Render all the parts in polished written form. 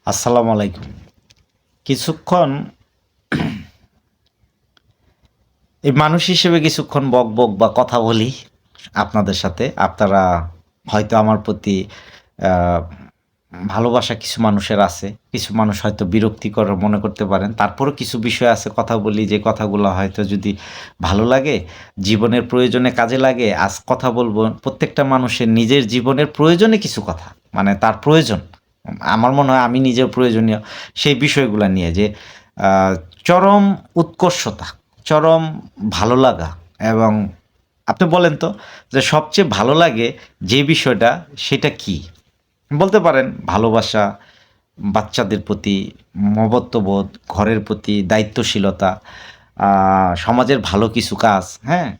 আসসালামু আলাইকুম। কিছুক্ষণ এই মানুষ হিসেবে কিছুক্ষণ বকবক বা কথা বলি আপনাদের সাথে। আপনারা হয়তো আমার প্রতি আ ভালোবাসা কিছু মানুষের আছে। কিছু মানুষ হয়তো বিরক্তিকর মনে করতে পারেন। তারপরেও কিছু বিষয় আছে কথা বলি যে কথাগুলো হয়তো যদি ভালো লাগে, জীবনের প্রয়োজনে কাজে লাগে। আজ কথা বলব প্রত্যেকটা মানুষের নিজের জীবনের প্রয়োজনে কিছু কথা। মানে তার প্রয়োজন। আমার মনে হয় আমি নিজেও প্রয়োজনীয় সেই বিষয়গুলা নিয়ে যে আ চরম উৎকর্ষতা, চরম ভালো লাগা এবং আপনি বলেন তো যে সবচেয়ে ভালো লাগে যে বিষয়টা সেটা কি? বলতে পারেন ভালোবাসা, বাচ্চাদের প্রতি মমত্ববোধ, ঘরের প্রতি দায়িত্বশীলতা, আ সমাজের ভালো কিছু কাজ, হ্যাঁ?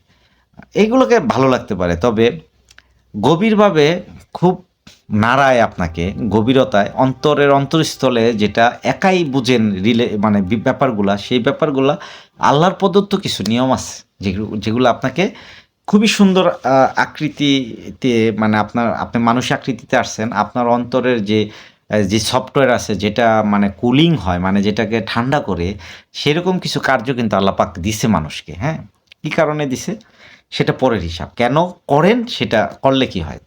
এগুলোকে ভালো লাগতে পারে। তবে গভীরভাবে খুব নাড়ায় আপনাকে, গভীরতায় অন্তরের অন্তরস্থলে যেটা একাই বুঝেন মানে ব্যাপারগুলা, সেই ব্যাপারগুলা আল্লাহর প্রদত্ত কিছু নিয়ম আছে। যেগুলো আপনাকে খুবই সুন্দর আকৃতিতে মানে আপনি মানুষ আকৃতিতে আসছেন। আপনার অন্তরের যে সফটওয়্যার আছে যেটা মানে কুলিং হয়, মানে যেটাকে ঠান্ডা করে, সেরকম কিছু কার্য কিন্তু আল্লাহ পাক দিছে মানুষকে, হ্যাঁ? কি কারণে দিছে? সেটা পরের হিসাব। কেন করেন সেটা করলে কি হয়?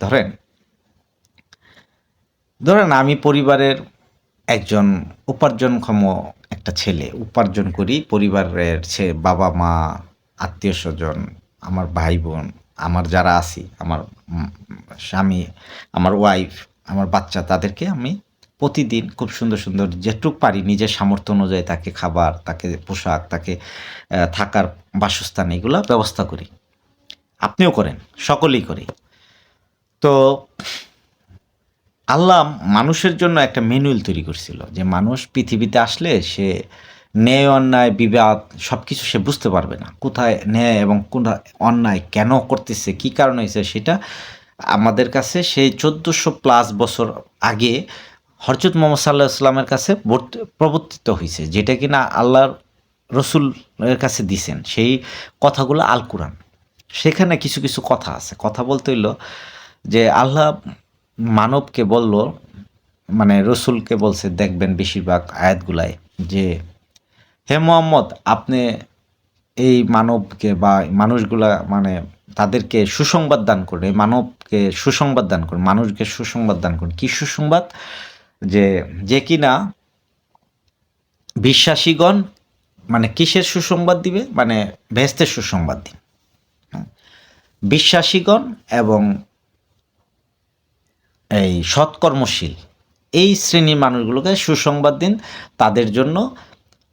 ধরেন আমি পরিবারের একজন উপার্জনক্ষম একটা ছেলে। উপার্জন করি। পরিবারের বাবা-মা, আত্মীয়স্বজন, আমার ভাই-বোন, আমার যারা আছি, আমার উম স্বামী, আমার ওয়াইফ, আমার বাচ্চা তাদেরকে আমি প্রতিদিন খুব সুন্দর, সুন্দর যেটুক পারি নিজের সামর্থ্য অনুযায়ী তাকে খাবার, তাকে পোশাক, তাকে থাকার বাসস্থান এগুলা ব্যবস্থা করি। আপনিও করেন, সকলেই করি। তো আল্লাহ মানুষের জন্য একটা ম্যানুয়াল তৈরি করছিল যে মানুষ পৃথিবীতে আসলে সে ন্যায় অন্যায় বিবাদ সবকিছু সে বুঝতে পারবে না। কোথায় ন্যায় এবং কোথায় অন্যায় কেন করতেছে, কি কারণে হইছে সেটা আমাদের কাছে সেই ১৪০০ প্লাস বছর আগে হযরত মুহাম্মদ সাঃ এর কাছে প্রবর্তিত হইছে। যেটা কিনা আল্লাহর রসুলের কাছে দিছেন। সেই কথাগুলো আল কুরআন। সেখানে কিছু, কিছু কথা আছে। কথা বলতে হইল যে আল্লাহ মানবকে বলল, মানে রসুলকে বলছে দেখবেন বেশিরভাগ আয়াতগুলায় যে, "হে মুহাম্মদ আপনি এই মানবকে বা মানুষগুলা মানে তাদেরকে সুসংবাদ দান করুন। এই মানবকে সুসংবাদ দান করুন, মানুষকে সুসংবাদ দান করুন।" কি সুসংবাদ? যে, যে কিনা বিশ্বাসীগণ মানে কিসের সুসংবাদ দিবে? মানে বেহেশতের সুসংবাদ দিন। হ্যাঁ? বিশ্বাসীগণ এবং এই সৎকর্মশীল এই শ্রেণীর মানুষগুলোকে সুসংবাদ দিন। তাদের জন্য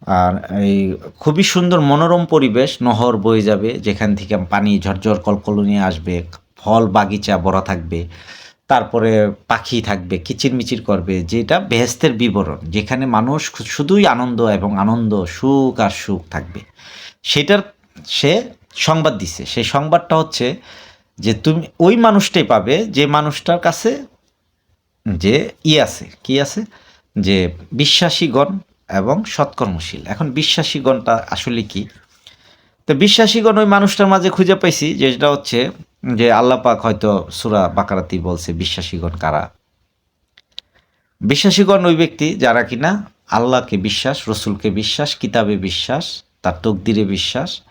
আর এই খুবই সুন্দর মনোরম পরিবেশ, নহর বয়ে যাবে যেখান থেকে পানি ঝরঝর কলকলনিয়ে আসবে, ফল বাগিচা ভরা থাকবে। তারপরে পাখি থাকবে, কিচিরমিচির করবে যেটা বেহেশতের বিবরণ। যেখানে মানুষ শুধুই আনন্দ এবং আনন্দ, সুখ আর সুখ থাকবে। সেটার সে সংবাদ দিছে। সেই সংবাদটা হচ্ছে যে তুমি ওই মানুষটাই পাবে যে মানুষটার কাছে যে আছে, কি আছে? যে বিশ্বাসীগণ এবং সৎকর্মশীল। এখন বিশ্বাসীগণটা আসলে কি? তো বিশ্বাসীগণ ওই মানুষটার মাঝে খুঁজে পাইছি যেটা হচ্ছে যে আল্লাহ পাক হয়তো সূরা বাকারাতেই বলছে বিশ্বাসীগণ কারা? বিশ্বাসীগণ ওই ব্যক্তি যারা কিনা আল্লাহকে বিশ্বাস, রসুলকে বিশ্বাস, কিতাবে বিশ্বাস, তার তকদিরে বিশ্বাস।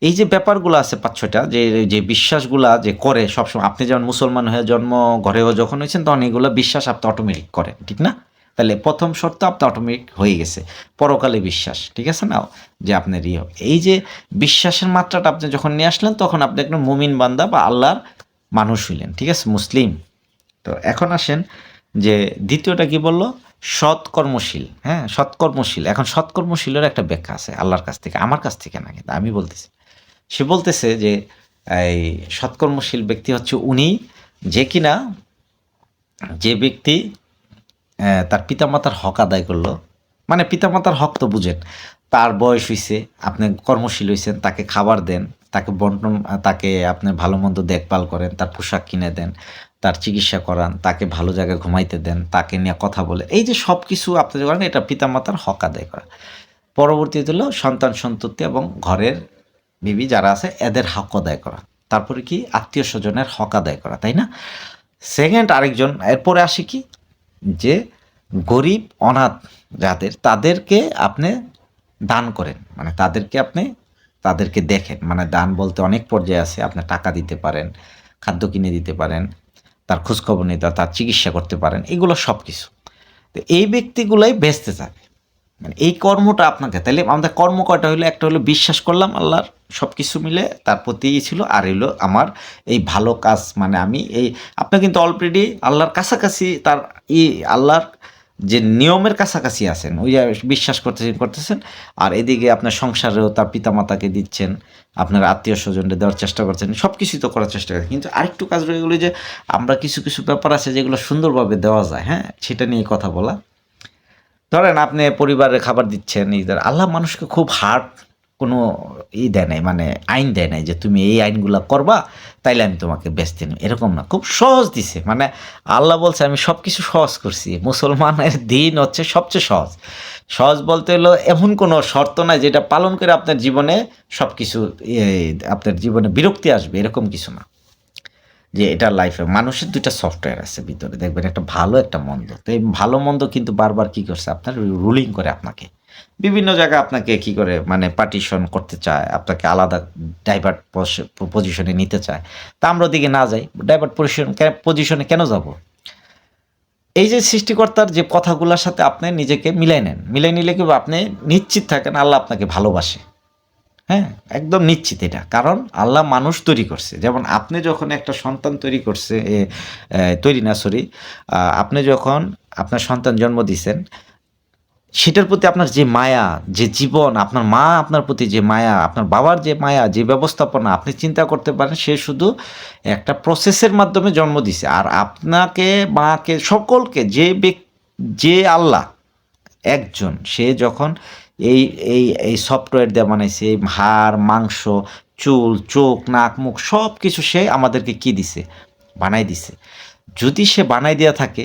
এই যে ব্যাপারগুলো আছে ৫-৬ টা যে বিশ্বাসগুলা যে করে সবসময় আপনি যেমন মুসলমান হয়ে জন্ম ঘরেও যখন হয়েছেন তখন এগুলো বিশ্বাস আপনি অটোমেটিক করেন। ঠিক না? তাহলে ১ম শর্ত আপনার অটোমেটিক হয়ে গেছে। পরকালে বিশ্বাস। ঠিক আছে না? যে আপনার ইয়ে হবে। এই যে বিশ্বাসের মাত্রাটা আপনি যখন নিয়ে আসলেন তখন আপনি একটা মুমিন বান্দা বা আল্লাহর মানুষ হইলেন। ঠিক আছে? মুসলিম। তো এখন আসেন যে দ্বিতীয়টা কি বলল? সৎকর্মশীল, হ্যাঁ? সৎকর্মশীল। এখন সৎকর্মশীলের একটা ব্যাখ্যা আছে আল্লাহর কাছ থেকে, আমার কাছ থেকে না কিন্তু আমি বলতেছি। সে বলতেছে যে এই সৎকর্মশীল ব্যক্তি হচ্ছে উনি যে কিনা যে ব্যক্তি তার পিতামাতার হক আদায় করল। মানে পিতামাতার হক তো বুঝেন। তার বয়স হইছে, আপনি কর্মশীল হইছেন, তাকে খাবার দেন, তাকে তাকে আপনি ভালো-মন্দ দেখভাল করেন, তার পোশাক কিনে দেন, তার চিকিৎসা করান, তাকে ভালো জায়গায় ঘুমাইতে দেন, তাকে নিয়ে কথা বলে। এই যে সবকিছু আপনি যে করেন এটা পিতামাতার হক আদায় করা। পরবর্তীতে হলো সন্তান-সন্ততি এবং ঘরের বিবি যারা আছে এদের হক আদায় করা। তারপরে কি আত্মীয়স্বজনের হক আদায় করা, তাই না? সেকেন্ড আরেকজন এরপরে আসে কি? যে গরিব অনাথ যাদের তাদেরকে আপনি দান করেন, মানে তাদেরকে দেখেন, মানে দান বলতে অনেক পর্যায়ে আছে। আপনি টাকা দিতে পারেন, খাদ্য কিনে দিতে পারেন, তার খোঁজখবর নিতে, তার চিকিৎসা করতে পারেন, এগুলো সব কিছু। তো এই ব্যক্তিগুলাই বেঁচতে যাবে, মানে এই কর্মটা আপনাকে, তাহলে আমাদের কর্ম কয়টা হলো, একটা হলো বিশ্বাস করলাম আল্লাহর সব কিছু মিলে তার প্রতি ছিল, আর হলো আমার এই ভালো কাজ, মানে আমি এই, আপনি কিন্তু অলরেডি আল্লাহর কাছাকাছি, তার আল্লাহর যে নিয়মের কাছাকাছি আছেন, ওই যে বিশ্বাস করতেছেন, আর এদিকে আপনার সংসারেও তার পিতামাতাকে দিচ্ছেন, আপনার আত্মীয় স্বজনদের দেওয়ার চেষ্টা করছেন, সব কিছুই তো করার চেষ্টা করছেন। কিন্তু আরেকটু কাজ রয়ে গেলো যে আমরা কিছু কিছু ব্যাপার আছে যেগুলো সুন্দরভাবে দেওয়া যায়, হ্যাঁ, সেটা নিয়ে কথা বলা। ধরেন আপনি পরিবারে খাবার দিচ্ছেন, ইদার আল্লাহ মানুষকে খুব হার্ড কোনো দেয় নাই, মানে আইন দেয় নাই যে তুমি এই আইনগুলা করবা তাইলে আমি তোমাকে বেচতে নিই, এরকম না, খুব সহজ দিছে। মানে আল্লাহ বলছে আমি সব কিছু সহজ করছি, মুসলমানের দিন হচ্ছে সবচেয়ে সহজ। সহজ বলতে হলো এমন কোনো শর্ত নাই যেটা পালন করে আপনার জীবনে সব কিছু, আপনার জীবনে বিরক্তি আসবে, এরকম কিছু না। যে এটা লাইফে মানুষের ২ টা সফটওয়্যার আছে ভিতরে, দেখবেন একটা ভালো একটা মন্দ। তো এই ভালো মন্দ কিন্তু বারবার কি করছে, আপনার রুলিং করে আপনাকে। বিভিন্ন জায়গায় আপনাকে কি করে, মানে পার্টিশন করতে চায়, আপনাকে আলাদা ডাইভার্ট পজিশনে নিতে চায়। তা আমরা ওদিকে না যাই, ডাইভার্ট পজিশনে কেন যাব? এই যে সৃষ্টিকর্তার যে কথাগুলোর সাথে আপনি নিজেকে মিলাই নেন। মিলাই নিলে কি আপনি নিশ্চিত থাকেন আল্লাহ আপনাকে ভালোবাসে। হ্যাঁ, একদম নিশ্চিত এটা। কারণ আল্লাহ মানুষ তৈরি করছে। যেমন আপনি যখন একটা সন্তান তৈরি করছে, তৈরি না সরি, আপনি যখন আপনার সন্তান জন্ম দিছেন, সেটার প্রতি আপনার যে মায়া, যে জীবন, আপনার মা আপনার প্রতি যে মায়া, আপনার বাবার যে মায়া, যে ব্যবস্থাপনা, আপনি চিন্তা করতে পারেন সে শুধু একটা প্রসেসের মাধ্যমে জন্ম দিছে। আর আপনাকে, মাকে, সকলকে যে আল্লাহ একজন, সে যখন এই এই সফটওয়্যার দিয়ে বানাইছে, এই হাড়, মাংস, চুল, চোখ, নাক, মুখ সব কিছু সে আমাদেরকে কি দিছে? বানাই দিছে। যদি সে বানাই দেয়া থাকে,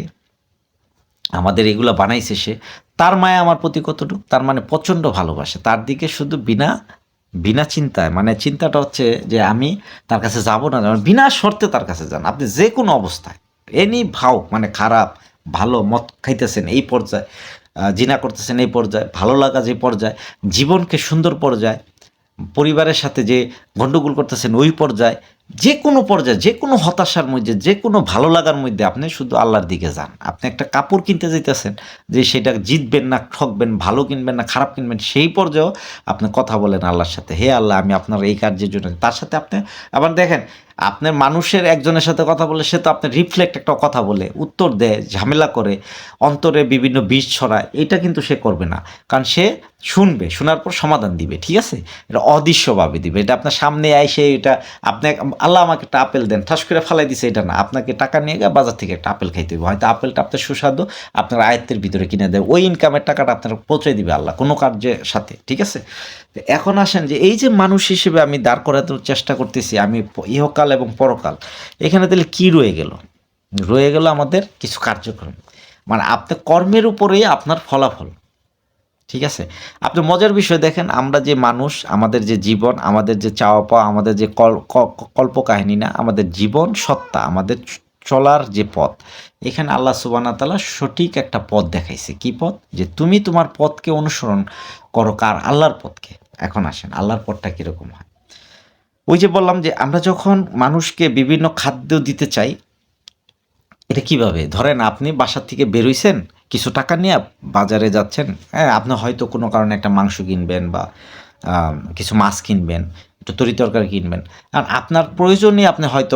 আমাদের এগুলা বানাইছে সে, তার মায়া আমার প্রতি কতটুকু? তার মানে প্রচণ্ড ভালোবাসে। তার দিকে শুধু বিনা চিন্তায়, মানে চিন্তাটা হচ্ছে যে আমি তার কাছে যাব না, বিনা শর্তে তার কাছে যান। আপনি যে কোনো অবস্থায়, এনি ভাও, মানে খারাপ, ভালো, মদ খাইতেছেন এই পর্যায়ে, জিনা করতেছেন এই পর্যায়ে, ভালো লাগা যে পর্যায়ে, জীবনকে সুন্দর পর্যায়ে, পরিবারের সাথে যে গন্ডগোল করতেছেন ওই পর্যায়ে, যে কোনো পর্যায়ে, যে কোনো হতাশার মধ্যে, যে কোনো ভালো লাগার মধ্যে আপনি শুধু আল্লাহর দিকে যান। আপনি একটা কাপড় কিনতে যাইতেছেন, যে সেটা জিতবেন না ঠকবেন, ভালো কিনবেন না খারাপ কিনবেন, সেই পর্যায়েও আপনি কথা বলেন আল্লাহর সাথে, হে আল্লাহ আমি আপনার এই কার্যের জন্য, তার সাথে আপনি আবার দেখেন, আপনার মানুষের একজনের সাথে কথা বলে সে তো আপনার রিফ্লেক্ট একটা কথা বলে উত্তর দেয়, ঝামেলা করে, অন্তরে বিভিন্ন বিষ ছড়ায়, এটা কিন্তু সে করবে না। কারণ সে শুনবে, শোনার পর সমাধান দিবে, ঠিক আছে? এটা অদৃশ্যভাবে দিবে, এটা আপনার সামনে আইসে, এটা আপনি, আল্লাহ আমাকে একটা আপেল দেন, ঠাস করে ফালাই দিছে, এটা না, আপনাকে টাকা নিয়ে গিয়ে বাজার থেকে একটা আপেল খাইতে হবে, হয়তো আপেলটা আপনার সুস্বাদু, আপনার আয়ত্তের ভিতরে কিনে দেয়, ওই ইনকামের টাকাটা আপনার পৌঁছে দিবে আল্লাহ কোনো কার্যের সাথে, ঠিক আছে? তো এখন আসেন যে এই যে মানুষ হিসেবে আমি দাঁড় করানোর চেষ্টা করতেছি, আমি ইহকাল এবং পরকাল, এখানে তাহলে কি রয়ে গেল? রয়ে গেল আমাদের কিছু কার্যক্রম, মানে আপনার কর্মের উপরেই আপনার ফলাফল, ঠিক আছে? আপনি মজার বিষয় দেখেন, আমরা যে মানুষ, আমাদের যে জীবন, আমাদের যে চাওয়া পাওয়া, আমাদের যে কল্পকাহিনী না, আমাদের জীবন সত্তা, আমাদের চলার যে পথ, এখানে আল্লাহ সুবহানাহু ওয়া তাআলা সঠিক একটা পথ দেখাইছে। কি পথ? যে তুমি তোমার পথকে অনুসরণ করো, কার? আল্লাহর পথকে। এখন আসেন আল্লাহর পথটা কিরকম হয়? ওই যে বললাম যে আমরা যখন মানুষকে বিভিন্ন খাদ্য দিতে চাই, এটা কিভাবে? ধরেন আপনি বাসা থেকে বের হইছেন, কিছু টাকা নিয়ে বাজারে যাচ্ছেন, হ্যাঁ? আপনি হয়তো কোনো কারণে একটা মাংস কিনবেন বা কিছু মাছ কিনবেন, একটু তরি-তরকারি কিনবেন। আর আপনার প্রয়োজনই আপনি হয়তো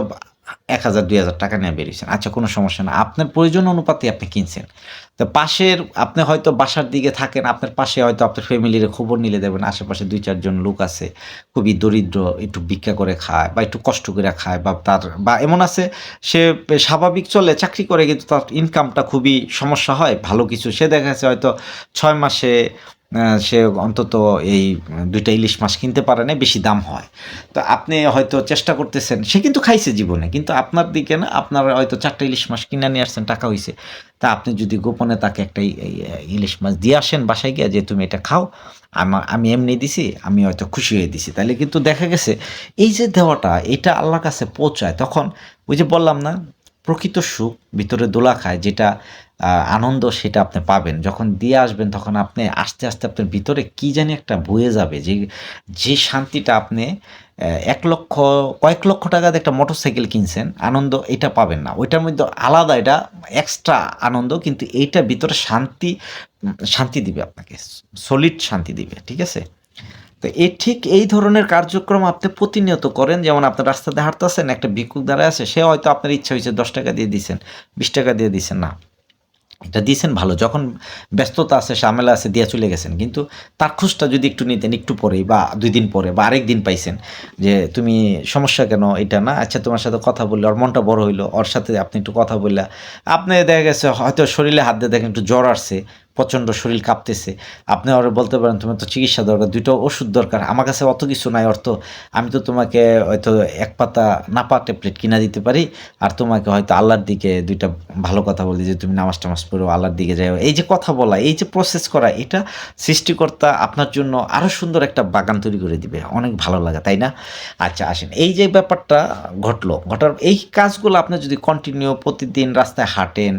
১,০০০ ৳২,০০০ নিয়ে বের হইছেন। আচ্ছা কোনো সমস্যা না। আপনার প্রয়োজন অনুপাতে আপনি কিনছেন। তো পাশের, আপনি হয়তো বাসার দিকে থাকেন, আপনার পাশে হয়তো আপনার ফ্যামিলির খবর নিলে দেখবেন আশেপাশে ২-৪ জন লোক আছে, খুবই দরিদ্র, একটু ভিক্ষা করে খায় বা একটু কষ্ট করে খায়, বা তার, বা এমন আছে সে স্বাভাবিক চলে, চাকরি করে কিন্তু তার ইনকামটা খুবই সমস্যা হয়, ভালো কিছু সে দেখা যাচ্ছে হয়তো ৬ মাসে সে অন্তত এই ২ টা ইলিশ মাছ কিনতে পারে নাই, বেশি দাম হয়। তো আপনি হয়তো চেষ্টা করতেছেন, সে কিন্তু খাইছে জীবনে, কিন্তু আপনার দিকে না, আপনার হয়তো ৪ টা ইলিশ মাছ কিনে নিয়ে আসছেন, টাকা হইছে। তা আপনি যদি গোপনে তাকে একটা ইলিশ মাছ দিয়ে আসেন বাসায় গিয়ে, যে তুমি এটা খাও, আমি এমনি দিছি, আমি হয়তো খুশি হয়ে দিছি। তাইলে কিন্তু দেখা গেছে এই যে দেওয়াটা, এটা আল্লাহর কাছে পৌঁছায়। তখন ওই যে বললাম না, প্রকৃত সুখ ভিতরে দোলা খায়, যেটা আনন্দ, সেটা আপনি পাবেন। যখন দিয়ে আসবেন তখন আপনি আস্তে, আস্তে আপনার ভিতরে কি জানি একটা বয়ে যাবে, যে শান্তিটা আপনি ১,০০,০০০ কয়েক লক্ষ টাকা দিয়ে একটা মোটরসাইকেল কিনছেন, আনন্দ এটা পাবেন না। ওইটার মধ্যে আলাদা, এটা এক্সট্রা আনন্দ, কিন্তু এইটার ভিতরে শান্তি দিবে আপনাকে। সলিড শান্তি দিবে। ঠিক আছে? তো ঠিক এই ধরনের কার্যক্রম আপনি প্রতিনিয়ত করেন। যেমন আপনার রাস্তা দিয়ে হাঁটতেছেন, একটা ভিক্ষুক দাঁড়ায় আছে, সে হয়তো আপনার ইচ্ছা হয়েছে ১০ টাকা দিয়ে দিছেন, ২০ টাকা দিয়ে দিছেন, না। এটা দিয়েছেন ভালো। যখন ব্যস্ততা আছে, ঝামেলা আছে, দিয়া চলে গেছেন। কিন্তু তার খোঁজটা যদি একটু নিতেন, একটু পরেই বা ২ দিন পরে বা আরেক দিন পাইছেন যে, "তুমি সমস্যা কেন? এটা না? আচ্ছা তোমার সাথে কথা বললে ওর মনটা বড় হইলো। ওর সাথে আপনি একটু কথা বললা।" আপনি দেখা গেছে হয়তো শরীরে হাত দিয়ে দেখেন একটু জ্বর আসছে, প্রচণ্ড শরীর কাঁপতেছে। আপনি ওরে বলতে পারেন, "তোমার তো চিকিৎসা দরকার, ২ টা ওষুধ দরকার। আমার কাছে অত কিছু নাই অর্থ। আমি তো তোমাকে হয়তো ১ পাতা নাপা ট্যাবলেট কিনা দিতে পারি। আর তোমাকে হয়তো আল্লাহর দিকে ২ টা ভালো কথা বলি যে, তুমি নামাজ-টামাজ পড়ো, আল্লাহর দিকে যাও।" এই যে কথা বলা, এই যে প্রসেস করা, এটা সৃষ্টিকর্তা আপনার জন্য আরো সুন্দর একটা বাগান তৈরি করে দিবে। অনেক ভালো লাগা, তাই না? আচ্ছা আসেন, এই যে ব্যাপারটা ঘটলো, ঘটার এই কাজগুলো আপনি যদি কন্টিনিউ প্রতিদিন রাস্তায় হাঁটেন,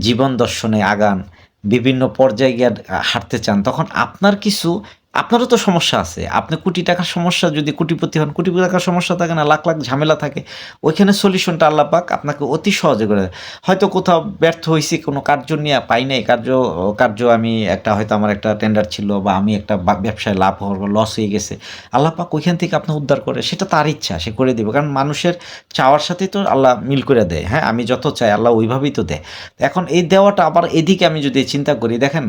জীবন দর্শনে আগান, বিভিন্ন পর্যায়ে গিয়ে হাঁটতে চান, তখন আপনারও তো সমস্যা আছে। আপনি কোটি টাকার সমস্যা, যদি কোটিপতি হন, কোটি টাকার সমস্যা থাকে না, লাখ, লাখ ঝামেলা থাকে। ওইখানে সলিউশনটা আল্লাহ পাক আপনাকে অতি সহজে করে দেয়। হয়তো কোথাও ব্যর্থ হইছি, কোনো কার্য নিয়ে পাই নাই, কার্য আমি একটা, হয়তো আমার একটা টেন্ডার ছিল বা আমি একটা ব্যবসায় লাভ লস হয়ে গেছে। আল্লাহ পাক ওইখান থেকে আপনার উদ্ধার করে, সেটা তার ইচ্ছা, সে করে দিবে। কারণ মানুষের চাওয়ার সাথেই তো আল্লাহ মিল করে দেয়। হ্যাঁ? আমি যত চাই আল্লাহ ওইভাবেই তো দেয়। এখন এই দেওয়াটা আবার এদিকে আমি যদি চিন্তা করি, দেখেন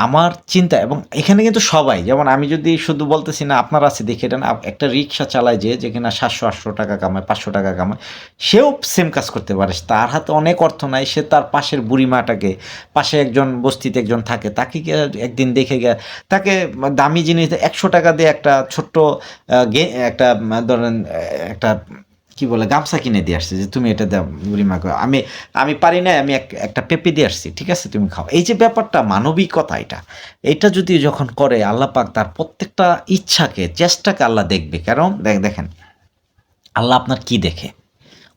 আমার চিন্তা, এবং এখানে কিন্তু সবাই, যেমন আমি যদি শুধু বলতেছি না, আপনার আছে দেখে এটা না, একটা রিক্সা চালায় যে কিনা ৭০০-৮০০ টাকা কামায়, ৫০০ টাকা কামায়, সেও সেম কাজ করতে পারে। তার হাতে অনেক অর্থ নাই, সে তার পাশের বুড়িমাটাকে, পাশে একজন বস্তিতে একজন থাকে, তাকে গিয়ে একদিন দেখে গিয়ে তাকে দামি জিনিস ১০০ টাকা দিয়ে একটা ছোট্ট একটা ধরেন একটা কি বলে গামছা কিনে দিয়ে আসছে, যে তুমি এটা দাও বুড়িমাকে, আমি পারি না, আমি একটা পেঁপে দিয়ে আসছি, ঠিক আছে তুমি খাও। এই যে ব্যাপারটা মানবিকতা, এটা যদি যখন করে আল্লাহ পাক তার প্রত্যেকটা ইচ্ছাকে, চেষ্টাকে আল্লাহ দেখবে। কারণ দেখেন আল্লাহ আপনার কি দেখে,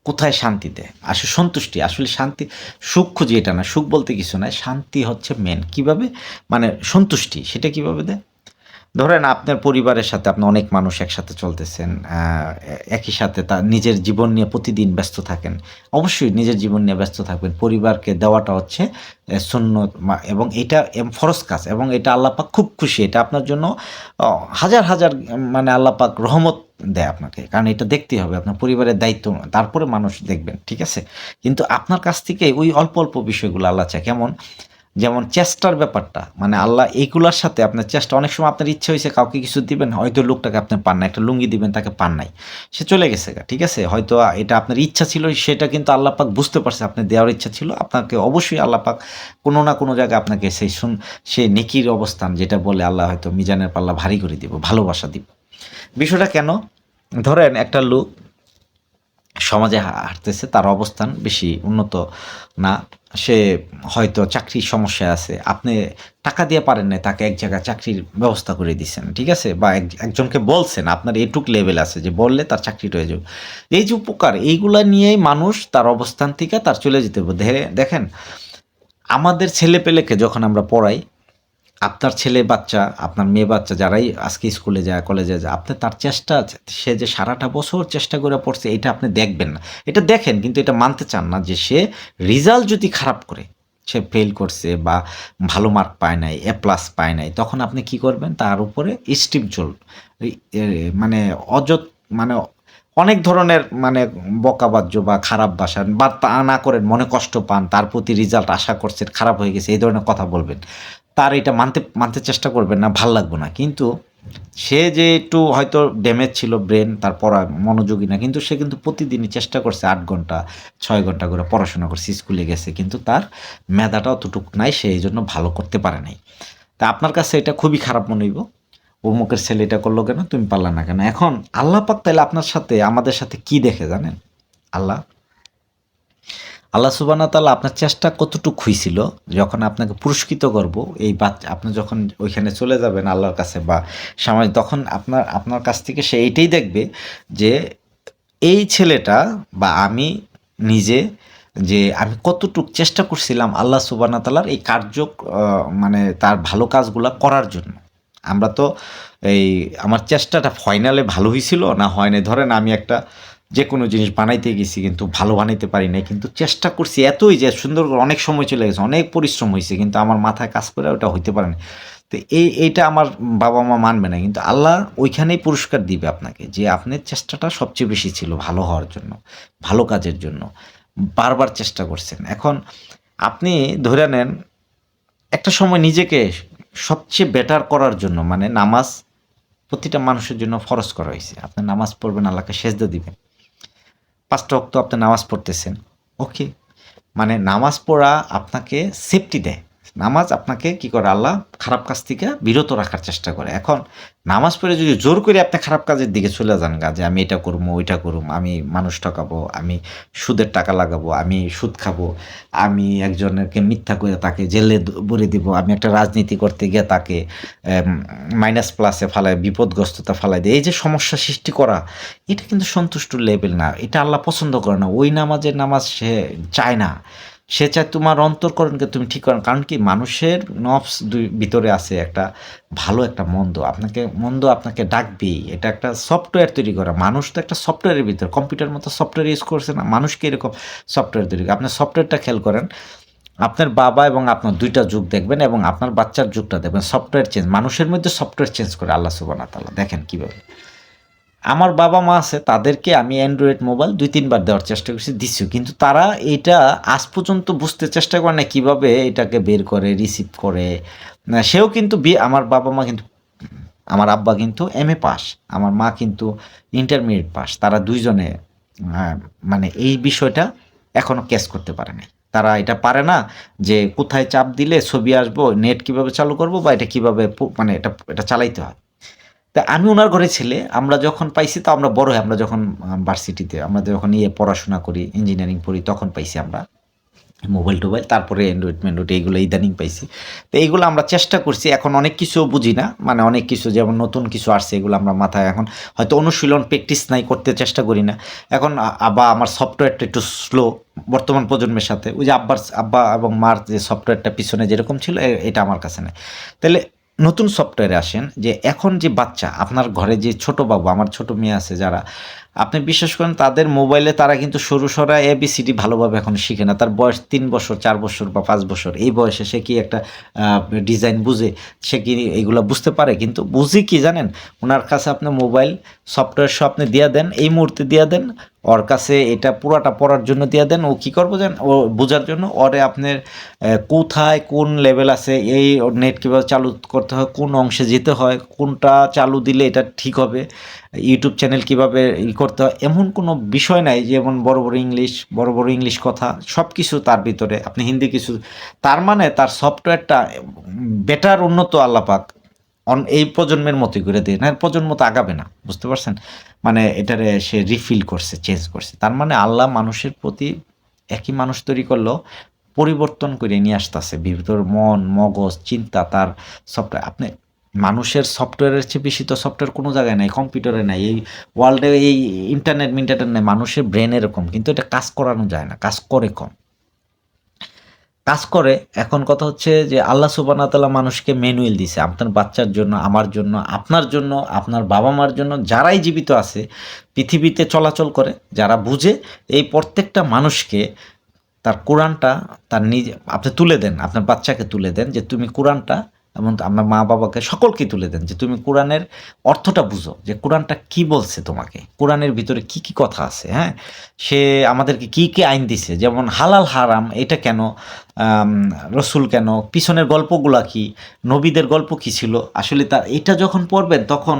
কোথায় শান্তি দেয়, আসলে সন্তুষ্টি, আসলে শান্তি, সুখ খুঁজি এটা না, সুখ বলতে কিছু নাই, শান্তি হচ্ছে মেন। কিভাবে, মানে সন্তুষ্টি, সেটা কিভাবে দেয়? ধরেন আপনার পরিবারের সাথে আপনি অনেক মানুষ একসাথে চলতেছেন। একই সাথে তার নিজের জীবন নিয়ে প্রতিদিন ব্যস্ত থাকেন। অবশ্যই নিজের জীবন নিয়ে ব্যস্ত থাকবেন। পরিবারকে দেওয়াটা হচ্ছে সুন্নত, এবং এটা ফরজ কাজ, এবং এটা আল্লাহ পাক খুব খুশি। এটা আপনার জন্য অ হাজার, হাজার মানে আল্লাহ পাক রহমত দেয় আপনাকে। কারণ এটা দেখতেই হবে। আপনার পরিবারের দায়িত্ব, তারপরে মানুষ দেখবেন। ঠিক আছে? কিন্তু আপনার কাছ থেকে ওই অল্প, অল্প বিষয়গুলো আল্লাহ চায়। কেমন? যেমন চেষ্টার ব্যাপারটা, মানে আল্লাহ এইগুলার সাথে আপনার চেষ্টা, অনেক সময় আপনার ইচ্ছা হইছে কাউকে কিছু দিবেন, হয়তো লোকটাকে আপনি পান নাই। একটা লুঙ্গি দিবেন, তাকে পান নাই। সে চলে গেছে গা। ঠিক আছে? হয়তো এটা আপনার ইচ্ছা ছিল, সেটা কিন্তু আল্লাহ পাক বুঝতে পারছে আপনার দেওয়ার ইচ্ছা ছিল। আপনাকে অবশ্যই আল্লাহ পাক কোনো না কোনো জায়গায় আপনাকে সেই নেকির অবস্থান, যেটা বলে আল্লাহ, হয়তো মিজানের পাল্লা ভারী করে দিব, ভালোবাসা দিব। বিষয়টা কেন? ধরেন একটা লোক সমাজে হাঁটতেছে, তার অবস্থান বেশি উন্নত না। সে হয়তো চাকরির সমস্যায় আছে। আপনি টাকা দিয়ে পারেন নাই, তাকে এক জায়গায় চাকরির ব্যবস্থা করে দিছেন। ঠিক আছে? বা একজনকে বলছেন, আপনার এটুক লেভেল আছে যে বললে তার চাকরিটা হয়ে যাবে। এই যে উপকার, এইগুলা নিয়েই মানুষ তার অবস্থান থেকে তার চলে যেতে হবে। দেখেন, আমাদের ছেলেপেলেকে যখন আমরা পড়াই, আপনার ছেলে বাচ্চা, আপনার মেয়ে বাচ্চা যারাই আজকে স্কুলে যায়, কলেজে যায়, আপনি তার চেষ্টা, সে যে সারাটা বছর চেষ্টা করে পড়ছে, এটা আপনি দেখবেন না। এটা দেখেন, কিন্তু এটা মানতে চান না যে সে রেজাল্ট যদি খারাপ করে, সে ফেল করছে বা ভালো মার্ক পায় নাই, A+ পায় নাই, তখন আপনি কি করবেন? তার উপরে স্টিপজল, মানে মানে অনেক ধরনের, মানে বকাবাজ্য বা খারাপ ভাষা, বা তা না করেন মনে কষ্ট পান, তার প্রতি রেজাল্ট আশা করছেন, খারাপ হয়ে গেছে, এই ধরনের কথা বলবেন। তার এটা মানতে চেষ্টা করবেন না, ভাল লাগবে না। কিন্তু সে যে একটু হয়তো ড্যামেজ ছিল ব্রেন, তার পড়া মনোযোগী না। কিন্তু সে কিন্তু প্রতিদিনই চেষ্টা করছে, ৮ ঘন্টা, ৬ ঘন্টা করে পড়াশোনা করছে, স্কুলে গেছে। কিন্তু তার মেধাটা অতটুকু নাই, সে এইজন্য ভালো করতে পারে নাই। তা আপনার কাছে এটা খুবই খারাপ মনে হইব। অমুকের ছেলে এটা করলো কেন? তুমি পারলা না কেন? এখন আল্লাহ পাক তাইলে আপনার সাথে, আমাদের সাথে কি দেখে জানেন? আল্লাহ আল্লাহ সুবহানাহু ওয়া তাআলা আপনার চেষ্টা কতটুক হইছিল, যখন আপনাকে পুরস্কৃত করব, এই বাচ্চা আপনি যখন ওইখানে চলে যাবেন আল্লাহর কাছে, বা তখন আপনার কাছ থেকে সে এইটাই দেখবে যে এই ছেলেটা বা আমি নিজে যে আমি কতটুক চেষ্টা করছিলাম আল্লাহ সুবহানাহু ওয়া তাআলার এই মানে তার ভালো কাজগুলা করার জন্য। আমরা তো এই আমার চেষ্টাটা ফাইনালে ভালো হইছিল না হয় নাই। ধরেন আমি একটা যেকোনো জিনিস বানাইতে গেছি কিন্তু ভালো বানাইতে পারি নাই। কিন্তু চেষ্টা করছি এতই যে সুন্দর করে অনেক সময় চলে গেছে। অনেক পরিশ্রম হইছে কিন্তু আমার মাথায় কাজ করে ওটা হইতে পারে নাই। তো এইটা আমার বাবা-মা মানবে না। কিন্তু আল্লাহ ওইখানেই পুরস্কার দিবে আপনাকে যে আপনার চেষ্টাটা সবচেয়ে বেশি ছিল ভালো হওয়ার জন্য, ভালো কাজের জন্য। বারবার চেষ্টা করছেন। এখন আপনি ধরে নেন একটা সময় নিজেকে সবচেয়ে বেটার করার জন্য মানে নামাজ প্রতিটা মানুষের জন্য ফরজ করা হইছে। আপনি নামাজ পড়বেন, আল্লাহকে সেজদা দিবেন। ৫ টা ওয়াক্ত আপনি নামাজ পড়তেছেন। ওকে। মানে নামাজ পড়া আপনাকে সেফটি দেয়। নামাজ আপনাকে কি করে? আল্লাহ খারাপ কাজ থেকে বিরত রাখার চেষ্টা করে। এখন নামাজ পড়ে যদি জোর করে আপনি খারাপ কাজের দিকে চলে যান যে আমি এটা করবো, ওইটা করুম, আমি মানুষ ঠকাবো, আমি সুদের টাকা লাগাবো, আমি সুদ খাবো, আমি একজনকে মিথ্যা করে তাকে জেলে ভরে দিব, আমি একটা রাজনীতি করতে গিয়ে তাকে মাইনাস প্লাসে ফালায়, বিপদগ্রস্ততা ফালায় দেয়। এই যে সমস্যা সৃষ্টি করা, এটা কিন্তু সন্তুষ্টর লেভেল না। এটা আল্লাহ পছন্দ করে না। ওই নামাজ সে চায় না। সে চায় তোমার অন্তঃকরণকে তুমি ঠিক করো। কারণ কি মানুষের নফস ভিতরে আছে একটা ভালো একটা মন্দ। মন্দ আপনাকে ডাকবেই। এটা একটা সফটওয়্যার তৈরি করা। মানুষ তো একটা সফটওয়্যারের ভিতরে কম্পিউটার মতো সফটওয়্যার ইউজ করছে না। মানুষকে এরকম সফটওয়্যার তৈরি করে। আপনার সফটওয়্যারটা খেয়াল করেন। আপনার বাবা এবং আপনার ২ টা যুগ দেখবেন এবং আপনার বাচ্চার যুগটা দেখবেন সফটওয়্যার চেঞ্জ। মানুষের মধ্যে সফটওয়্যার চেঞ্জ করে আল্লাহ সুবহানাহু ওয়া তাআলা। দেখেন কিভাবে। আমার বাবা-মা আছে তাদেরকে আমি অ্যান্ড্রয়েড মোবাইল ২-৩ বার দেওয়ার চেষ্টা করছি, দিছিও। কিন্তু তারা এইটা আজ পর্যন্ত বুঝতে চেষ্টা করে না কিভাবে এটাকে বের করে, রিসিভ করে। সেও কিন্তু আমার বাবা-মা কিন্তু আমার আব্বা কিন্তু এমএ পাস, আমার মা কিন্তু ইন্টারমিডিয়েট পাস। তারা ২ জনে আ মানে এই বিষয়টা এখনো ক্যাচ করতে পারে নাই। তারা এটা পারে না যে কোথায় চাপ দিলে ছবি আসবো, নেট কিভাবে চালু করব বা এটা কিভাবে মানে এটা চালাইতে হয়। তা আমি উনার ঘরের ছেলে। আমরা যখন পাইছি তো আমরা বড় হই। আমরা যখন ভার্সিটিতে আমরা যখন পড়াশোনা করি, ইঞ্জিনিয়ারিং পড়ি তখন পাইছি আমরা মোবাইল-টোবাইল। তারপরে অ্যান্ড্রয়েড-ম্যান্ড্রয়েড এগুলো ইদানিং পাইছি। তো এইগুলো আমরা চেষ্টা করছি। এখন অনেক কিছুও বুঝি না। মানে অনেক কিছু যেমন নতুন কিছু আসছে এগুলো আমরা মাথায় এখন হয়তো অনুশীলন প্র্যাকটিস নাই, করতে চেষ্টা করি না। এখন আমার সফটওয়্যারটা একটু স্লো বর্তমান প্রজন্মের সাথে। ওই যে আব্বা এবং মার যে সফটওয়্যারটা পিছনে যেরকম ছিল এটা আমার কাছে নাই। তাইলে নতুন সফটওয়্যারে আসেন যে এখন যে বাচ্চা আপনার ঘরে যে ছোট বাবু, আমার ছোট মেয়ে আছে যারা, আপনি বিশ্বাস করেন তাদের মোবাইলে তারা কিন্তু সরু-সরা এবিসিডি ভালোভাবে এখন শিখে না। তার বয়স ৩ বছর, ৪ বছর বা ৫ বছর। এই বয়সে সে কি একটা আ ডিজাইন বুঝে? সে কি এগুলা বুঝতে পারে? কিন্তু বুঝি কি জানেন? উনার কাছে আপনি মোবাইল সফটওয়্যার সহ আপনি দিয়া দেন, এই মুহূর্তে দিয়া দেন। ওর কাছে এটা পুরাটা পড়ার জন্য দিয়া দেন। ও কি করবে জানেন? ও বুঝার জন্য ওরে আপনার কোথায় কোন লেভেল আছে, এই নেট কিভাবে চালু করতে হয়, কোন অংশে যেতে হয়, কোনটা চালু দিলে এটা ঠিক হবে, ইউটিউব চ্যানেল কিভাবে করতে হয়, এমন কোনো বিষয় নাই যেমন বড়, বড় ইংলিশ কথা সবকিছু তার ভিতরে। আপনি হিন্দি কিছু তার মানে তার সফটওয়্যারটা বেটার উন্নত আল্লাহ পাক এই প্রজন্মের মতোই করে দিয়ে না, প্রজন্ম তো আগাবে না। বুঝতে পারছেন? মানে এটারে সে রিফিল করছে, চেঞ্জ করছে। তার মানে আল্লাহ মানুষের প্রতি একই মানুষ তৈরি করলেও পরিবর্তন করে নিয়ে আসতেছে। ভিতর মন, মগজ, চিন্তা তার সফটওয়্যার আপনি মানুষের সফটওয়্যারের চেয়ে বেশি তো সফটওয়্যার কোনো জায়গায় নাই, কম্পিউটারে নাই, এই ওয়ার্ল্ডে এই ইন্টারনেট নাই। মানুষের ব্রেন এরকম। কিন্তু এটা কাজ করানো যায় না। কাজ করে কম। কাজ করে। এখন কথা হচ্ছে যে আল্লাহ সুবহানাহু ওয়া তাআলা মানুষকে ম্যানুয়াল দিছে। আপনার বাচ্চার জন্য, আমার জন্য, আপনার জন্য, আপনার বাবা-মার জন্য যারাই জীবিত আছে, পৃথিবীতে চলাচল করে, যারা বুঝে এই প্রত্যেকটা মানুষকে তার কোরআনটা তার নিজে আপনি তুলে দেন। আপনার বাচ্চাকে তুলে দেন যে তুমি কোরআনটা এবং আমার মা-বাবাকে সকলকে তুলে দেন যে তুমি কোরআনের অর্থটা বুঝো। যে কোরআনটা কি বলছে তোমাকে? কোরআনের ভিতরে কি, কি কথা আছে, হ্যাঁ? সে আমাদেরকে কি, কি আইন দিছে? যেমন হালাল হারাম এটা কেন? আম রসুল কেন? পিছনের গল্পগুলা কি? নবীদের গল্প কি ছিল? আসলে এটা যখন পড়বেন তখন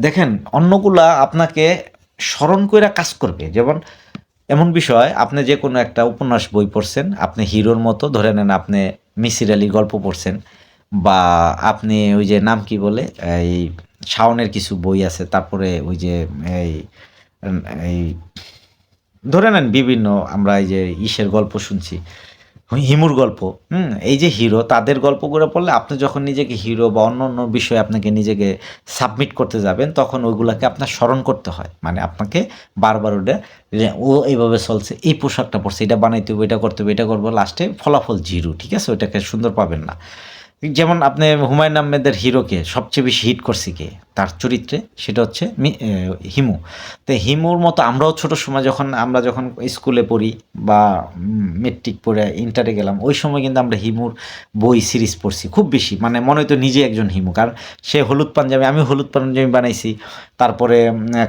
দেখেন অন্যগুলা আপনাকে স্মরণ কইরা কাজ করবে। যেমন এমন বিষয় আপনি যেকোনো একটা উপন্যাস বই পড়ছেন, আপনি হিরোর মতো ধরে নেন আপনি মিসির আলির গল্প পড়ছেন বা আপনি ওই যে নাম কি বলে? এই শাওনের কিছু বই আছে। তারপরে ওই যে এই এই ধরে নেন বিভিন্ন আমরা এই যে ইসের গল্প শুনছি। হিমুর গল্প, এই যে হিরো তাদের গল্পগুলো পড়লে আপনি যখন নিজেকে হিরো বা অন্য বিষয়ে আপনাকে নিজেকে সাবমিট করতে যাবেন তখন ওইগুলাকে আপনার স্মরণ করতে হয়। মানে আপনাকে বারবার ওটা যে ও এইভাবে চলছে, এই পোশাকটা পরছে, এটা বানাইতে হবে, এটা করতে হবে, এটা করবো, লাস্টে ফলাফল 0, ঠিক আছে? ওইটাকে সুন্দর পাবেন না। যেমন আপনি হুমায়ূন আহমেদের হিরোকে সবচেয়ে বেশি হিট করছে কে? তার চরিত্রে সেটা হচ্ছে হিমু। তো হিমুর মতো আমরাও ছোট সময় যখন স্কুলে পড়ি বা মেট্রিক পড়ে ইন্টারে গেলাম, ওই সময় কিন্তু আমরা হিমুর বই সিরিজ পড়ছি খুব বেশি। মানে মনে হতো নিজে একজন হিমু, কারণ সে হলুদ পাঞ্জাবি, আমি হলুদ পাঞ্জাবি বানাইছি। তারপরে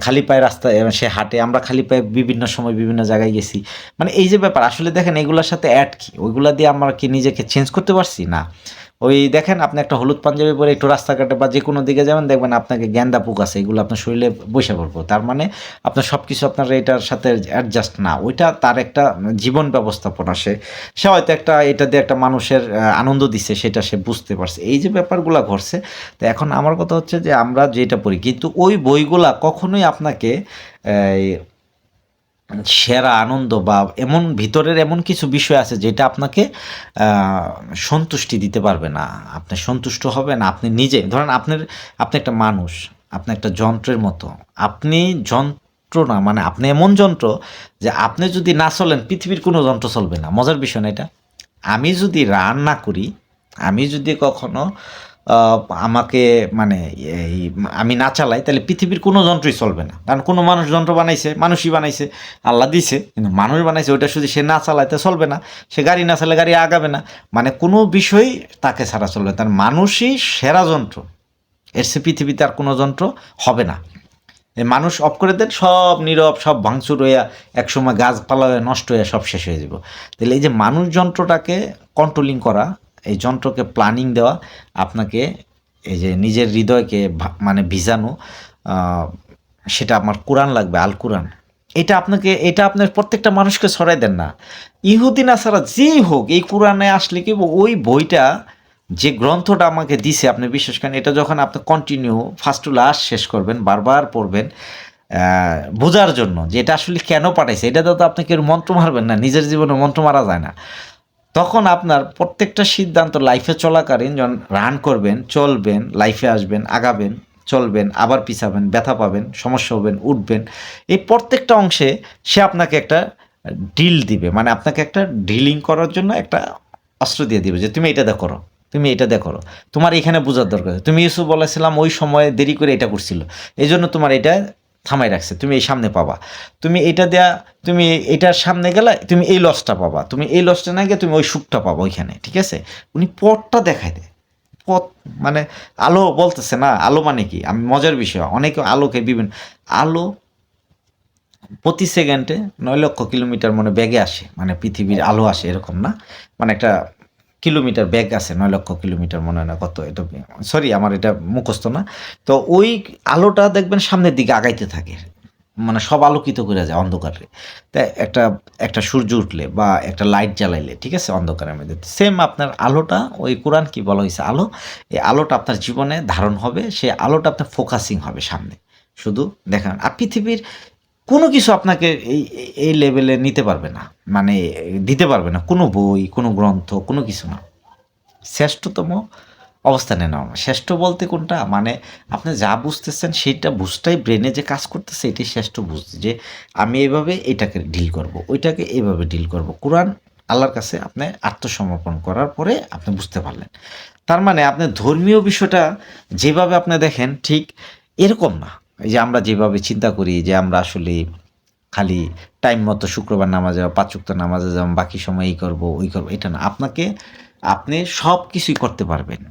খালি পায়ে রাস্তায় সে হাঁটে, আমরা খালি পায়ে বিভিন্ন সময় বিভিন্ন জায়গায় গেছি। মানে এই যে ব্যাপার, আসলে দেখেন এগুলোর সাথে অ্যাড কি, ওইগুলা দিয়ে আমরা কি নিজেকে চেঞ্জ করতে পারছি না? ওই দেখেন আপনি একটা হলুদ পাঞ্জাবি পরে একটু রাস্তাঘাটে বা যে কোনো দিকে যাবেন, দেখবেন আপনাকে গ্যান্দা পোক আছে, এগুলো আপনার শরীরে বসে পড়বো। তার মানে আপনার সব কিছু আপনার এটার সাথে অ্যাডজাস্ট না, ওইটা তার একটা জীবন ব্যবস্থাপনা। সে হয়তো একটা এটা দিয়ে একটা মানুষের আনন্দ দিচ্ছে, সেটা সে বুঝতে পারছে। এই যে ব্যাপারগুলো ঘটছে। তো এখন আমার কথা হচ্ছে যে আমরা যেটা পড়ি, কিন্তু ওই বইগুলা কখনোই আপনাকে এই সেরা আনন্দ বা এমন ভিতরের এমন কিছু বিষয় আছে যেটা আপনাকে আহ, সন্তুষ্টি দিতে পারবে না। আপনি সন্তুষ্ট হবেন আপনি নিজে। ধরেন আপনি একটা মানুষ, আপনি একটা যন্ত্রের মতো। আপনি যন্ত্র না, মানে আপনি এমন যন্ত্র যে আপনি যদি না চলেন পৃথিবীর কোনো যন্ত্র চলবে না। মজার বিষয় না এটা? আমি যদি রান না করি, আমি যদি কখনো আহ, আমাকে মানে এই আমি না চালাই, তাহলে পৃথিবীর কোনো যন্ত্রই চলবে না। কারণ কোনো মানুষ যন্ত্র বানাইছে, মানুষই বানাইছে, আল্লাহ দিছে, কিন্তু মানুষ বানাইছে ওইটা শুধু সে না চালাইতে চলবে না। সে গাড়ি না চালালে গাড়ি আগাবে না। মানে কোনো বিষয় তাকে ছাড়া চলবে না। তার মানুষই সেরা যন্ত্র, এর সে পৃথিবীতে আর কোনো যন্ত্র হবে না। এই মানুষ অফ করে দেন, সব নীরব, সব ভাঙচুর হইয়া একসময় গাছপালা হয়ে নষ্ট হয়ে সব শেষ হয়ে যাব। তাহলে এই যে মানুষ যন্ত্রটাকে কন্ট্রোলিং করা, এই যন্ত্রকে প্ল্যানিং দেওয়া, আপনাকে এই যে নিজের হৃদয়কে মানে ভিজানো, আহ, সেটা আমার কোরআন লাগবে, আল কোরআন। এটা আপনার প্রত্যেকটা মানুষকে ছড়াই দেন না। ইহুদি নাসারা যেই হোক, এই কোরআনে আসলে কি ওই বইটা, যে গ্রন্থটা আমাকে দিছে, আপনি বিশ্বাস করেন, এটা যখন আপনি কন্টিনিউ ফার্স্ট টু লাস্ট শেষ করবেন, বারবার পড়বেন বোঝার জন্য যে এটা আসলে কেন পাঠাইছে। এটা তো আপনি কেউ মন্ত্র মারবেন না, নিজের জীবনে মন্ত্র মারা যায় না। তখন আপনার প্রত্যেকটা সিদ্ধান্ত লাইফে চলাকালীন যখন রান করবেন, চলবেন, লাইফে আসবেন, আগাবেন, চলবেন, আবার পিছাবেন, ব্যথা পাবেন, সমস্যা হবেন, উঠবেন, এই প্রত্যেকটা অংশে সে আপনাকে একটা ডিল দিবে। মানে আপনাকে একটা ডিলিং করার জন্য একটা অস্ত্র দিয়ে দিবে যে তুমি এটা দেখো করো, তুমি এটা দেখো করো, তোমার এখানে বোঝার দরকার। তুমি ইউসুফ বলেছিলাম ওই সময় দেরি করে এটা করছিল, এই জন্য তোমার এটা থামাই রাখছে, তুমি এই সামনে পাবা। তুমি এটা দেয়া, তুমি এটার সামনে গেলে তুমি এই লসটা পাবা, তুমি এই লসটা না গিয়ে তুমি ওই সুখটা পাবা ওইখানে, ঠিক আছে? উনি পথটা দেখায় দেয়। পথ মানে আলো বলতেছে না, আলো মানে কি? আমি মজার বিষয়, অনেকে আলোকে বিভিন্ন আলো প্রতি সেকেন্ডে 9 লক্ষ কিলোমিটার মানে ব্যাগে আসে, মানে পৃথিবীর আলো আসে এরকম না। মানে একটা কিলোমিটার ব্যাগ আছে 9 লক্ষ কিলোমিটার, মনে হয় না কত, এটা সরি আমার এটা মুখস্থ না। তো ওই আলোটা দেখবেন সামনের দিকে আগাইতে থাকে, মানে সব আলোকিত করে যায় অন্ধকারে। তাই একটা একটা সূর্য উঠলে বা একটা লাইট জ্বালাইলে, ঠিক আছে, অন্ধকারের মধ্যে সেম আপনার আলোটা, ওই কোরআন কি বলা হয়েছে আলো, এই আলোটা আপনার জীবনে ধারণ হবে, সেই আলোটা আপনার ফোকাসিং হবে সামনে, শুধু দেখান। আর পৃথিবীর কোনো কিছু আপনাকে এই লেভেলে নিতে পারবে না, মানে দিতে পারবে না, কোনো বই, কোনো গ্রন্থ, কোনো কিছু না। শ্রেষ্ঠতম অবস্থানে নেওয়া, শ্রেষ্ঠ বলতে কোনটা, মানে আপনি যা বুঝতেছেন সেইটা বুঝটাই ব্রেনে যে কাজ করতেছে, এটাই শ্রেষ্ঠ বুঝতে, যে আমি এইভাবে এটাকে ডিল করব, ওইটাকে এইভাবে ডিল করব। কোরআন আল্লাহর কাছে আপনি আত্মসমর্পণ করার পরে আপনি বুঝতে পারলেন। তার মানে আপনি ধর্মীয় বিষয়টা যেভাবে আপনি দেখেন ঠিক এরকম না। এই যে আমরা যেভাবে চিন্তা করি যে আমরা আসলে খালি টাইম মতো শুক্রবার নামাজে বা ৫ ওয়াক্ত নামাজে যাবো, বাকি সময় এই করবো, ওই করবো, এটা না। আপনি সব কিছুই করতে পারবেন,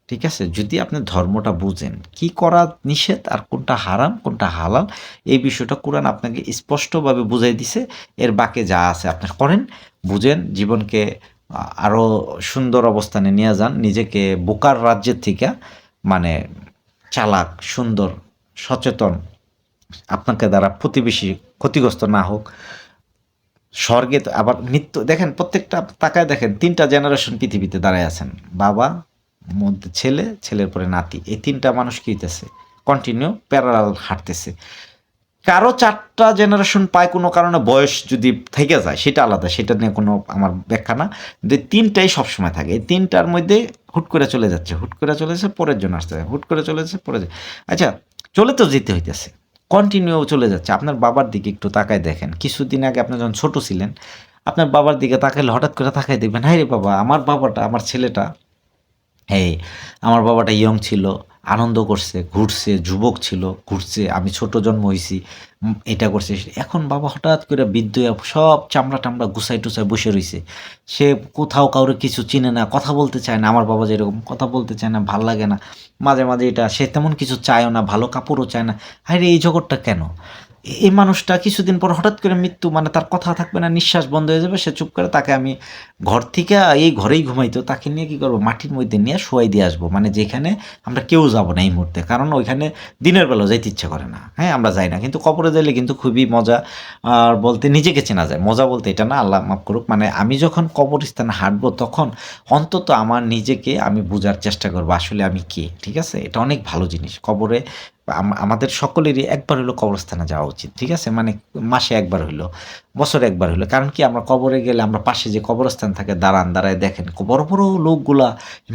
ঠিক আছে? যদি আপনি ধর্মটা বুঝেন, কি করা নিষেধ আর কোনটা হারাম, কোনটা হালাল, এই বিষয়টা কোরআন আপনাকে স্পষ্টভাবে বুঝাই দিছে। এর বাকি যা আছে আপনি করেন, বুঝেন, জীবনকে আরও সুন্দর অবস্থানে নিয়ে যান, নিজেকে বোকার রাজ্যের থেকে মানে চালাক, সুন্দর, সচেতন, আপনাকে দ্বারা প্রতিবেশী ক্ষতিগ্রস্ত না হোক। স্বর্গে তো আবার মৃত্যু, দেখেন প্রত্যেকটা তাকায় দেখেন 3টা জেনারেশন পৃথিবীতে দাঁড়ায় আছেন, বাবা, মধ্যে ছেলে, ছেলের পরে নাতি, এই 3টা মানুষ কি হইতেছে, কন্টিনিউ প্যারালাল হাঁটতেছে। কারো 4টা জেনারেশন পায় কোনো কারণে, বয়স যদি থেকে যায় সেটা আলাদা, সেটা নিয়ে কোনো আমার ব্যাখ্যা না। কিন্তু 3টাই সবসময় থাকে। এই 3টার মধ্যে হুট করে চলে যাচ্ছে, হুট করে চলে যাচ্ছে, পরের জন আসছে, হুট করে চলে যাচ্ছে, আচ্ছা, চলে তো যেতে হইতেছে, কন্টিনিউ চলে যাচ্ছে। আপনার বাবার দিকে একটু তাকায় দেখেন। কিছুদিন আগে আপনি যখন ছোট ছিলেন, আপনার বাবার দিকে তাকাইলে হঠাৎ করে তাকায় দেখবেন, হায় রে বাবা, আমার বাবাটা, আমার ছেলেটা, এই আমার বাবাটা ইয়ং ছিল, আনন্দ করছে, ঘুরছে, যুবক ছিল, ঘুরছে, আমি ছোট জন্ম হইছি, এটা করছে। এখন বাবা হঠাৎ করে বৃদ্ধ হইয়া সব চামড়া-টামড়া গুছায়-টুছায় বসে রইছে। সে কোথাও কাউরে কিছু চিনে না, কথা বলতে চায় না। আমার বাবা যেরকম কথা বলতে চায় না, ভাল লাগে না। মাঝে, মাঝে এটা সে তেমন কিছু চায়ও না, ভালো কাপড়ও চায় না। হায়রে এই জগৎটা কেন? এই মানুষটা কিছুদিন পর হঠাৎ করে মৃত্যু, মানে তার কথা থাকবে না, নিঃশ্বাস বন্ধ হয়ে যাবে, সে চুপ করে, তাকে আমি ঘর থেকে, এই ঘরেই ঘুমাইতো, তাকে নিয়ে কি করবো, মাটির মধ্যে নিয়ে শোয়াই দিয়ে আসবো, মানে যেখানে আমরা কেউ যাব না এই মুহূর্তে, কারণ ওইখানে দিনের বেলা যাইতে ইচ্ছে করে না। হ্যাঁ, আমরা যাই না, কিন্তু কবরে যাইলে কিন্তু খুবই মজা। আর বলতে নিজেকে চেনা যায়, মজা বলতে এটা না, আল্লাহ মাফ করুক, মানে আমি যখন কবরস্থানে হাঁটবো তখন অন্তত আমার নিজেকে আমি বোঝার চেষ্টা করবো আসলে আমি কে। ঠিক আছে, এটা অনেক ভালো জিনিস। কবরে আমাদের সকলেরই একবার হলো কবরস্থানে যাওয়া উচিত। ঠিক আছে, মানে মাসে একবার হইলো, বছরে একবার হইলো। কারণ কি, আমরা কবরে গেলে আমরা পাশে যে কবরস্থান থাকে, দাঁড়ায় দেখেন বড় বড় লোকগুলা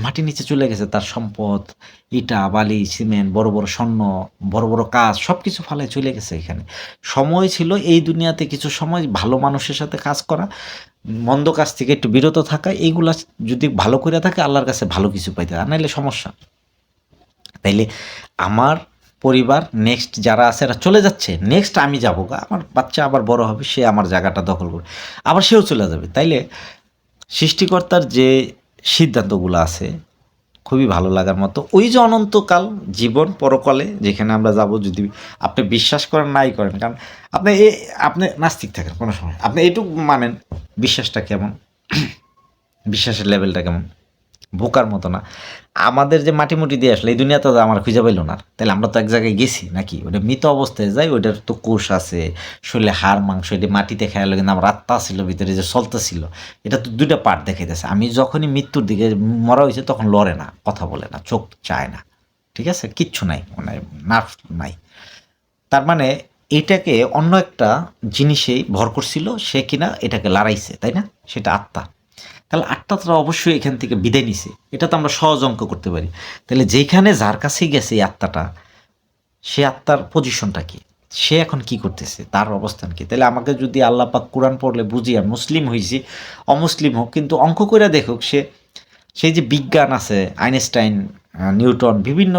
মাটির নিচে চলে গেছে, তার সম্পদ, ইটা, বালি, সিমেন্ট, বড় বড় স্বর্ণ, বড় বড় কাজ, সব কিছু ফালায় চলে গেছে এখানে। সময় ছিল এই দুনিয়াতে কিছু সময় ভালো মানুষের সাথে কাজ করা, মন্দ কাজ থেকে একটু বিরত থাকা, এইগুলা যদি ভালো করে থাকে আল্লাহর কাছে ভালো কিছু পাইতে, আর নাইলে সমস্যা। তাইলে আমার পরিবার নেক্সট যারা আছে এরা চলে যাচ্ছে, নেক্সট আমি যাবো গা, আমার বাচ্চা আবার বড় হবে, সে আমার জায়গাটা দখল করবে, আবার সেও চলে যাবে। তাইলে সৃষ্টিকর্তার যে সিদ্ধান্তগুলো আছে খুবই ভালো লাগার মতো। ওই যে অনন্তকাল জীবন পরকালে যেখানে আমরা যাব, যদি আপনি বিশ্বাস করেন নাই করেন, কারণ আপনি আপনি নাস্তিক থাকেন কোনো সময়, আপনি এইটুকু মানেন বিশ্বাসটা কেমন, বিশ্বাসের লেভেলটা কেমন, বোকার মতো না। আমাদের যে মাটি-মুটি দিয়ে আসলে এই দুনিয়াতে তো আমার খুঁজে পাইল না। তাইলে আমরা তো এক জায়গায় গেছি নাকি? ওটা মৃত অবস্থায় যাই, ওইটার তো কোষ আছে, শরীরে হাড় মাংস, এটি মাটিতে খেয়াল, কিন্তু আমার আত্মা ছিল ভিতরে যে চলতেছিল। এটা তো ২টা পার্ট দেখাইতেছে। আমি যখনই মৃত্যুর দিকে মরা হইছে তখন লড়ে না, কথা বলে না, চোখ চায় না। ঠিক আছে? কিচ্ছু নাই, মানে নার্ভ নাই। তার মানে এটাকে অন্য একটা জিনিসেই ভর করছিল, সে কিনা এটাকে লড়াইছে, তাই না? সেটা আত্মা। তাহলে আত্মাটা অবশ্যই এখান থেকে বিদায় নিছে। এটা তো আমরা সহজ অঙ্ক করতে পারি। তাহলে যেখানে যার কাছেই গেছে এই আত্মাটা, সে আত্মার পজিশনটা কি? সে এখন কি করতেছে? তার অবস্থান কি? তাহলে আমাকে যদি আল্লাহ পাক কোরআন পড়লে বুঝি, আর মুসলিম হইছি, অমুসলিম হোক, কিন্তু অঙ্ক কইরা দেখুক সে, সেই যে বিজ্ঞান আছে, আইনস্টাইন, নিউটন, বিভিন্ন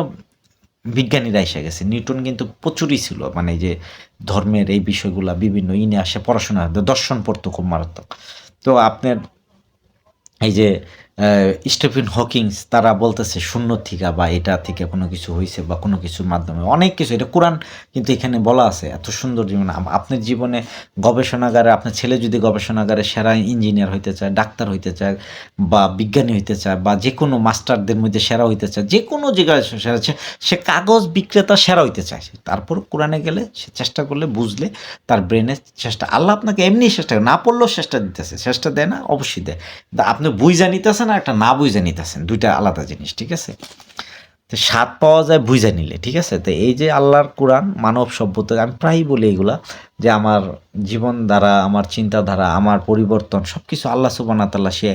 বিজ্ঞানীরা এসে গেছে। নিউটন কিন্তু প্রচুরই ছিল, মানে এই যে ধর্মের এই বিষয়গুলা বিভিন্ন নিয়ে আসে, পড়াশোনা, দর্শন পড়তো খুব মারাত্মক। তো আপনার এই যে স্টিফেন হকিংস, তারা বলতেছে শূন্য থেকে বা এটা থেকে কোনো কিছু হইছে বা কোনো কিছুর মাধ্যমে অনেক কিছু, এটা কোরআন কিন্তু এখানে বলা আছে। এত সুন্দর জীবন আপনার জীবনে, গবেষণাগারে আপনার ছেলে যদি গবেষণাগারে সেরা ইঞ্জিনিয়ার হইতে চায়, ডাক্তার হইতে চায়, বা বিজ্ঞানী হইতে চায়, বা যে কোনো মাস্টারদের মধ্যে সেরা হইতে চায়, যে কোনো জায়গায় সেরা, সে কাগজ বিক্রেতা সেরা হইতে চায়, তারপর কোরআনে গেলে সে চেষ্টা করলে, বুঝলে, তার ব্রেনের চেষ্টা, আল্লাহ আপনাকে এমনি চেষ্টা না পড়লেও চেষ্টা দিতেছে, চেষ্টা দেয় না, অবশ্যই দেয়। আপনি বুঝা নিতেছেন আর একটা না বুঝা নিতেছেন, ২টা আলাদা জিনিস। ঠিক আছে, তো স্বাদ পাওয়া যায় বুঝা নিলে। ঠিক আছে, তো এই যে আল্লাহর কোরআন, মানব সভ্যতা, আমি প্রায়ই বলি এগুলা, যে আমার জীবন ধারা, আমার চিন্তাধারা, আমার পরিবর্তন সব কিছু আল্লাহ সুবহানাহু ওয়া তাআলা সে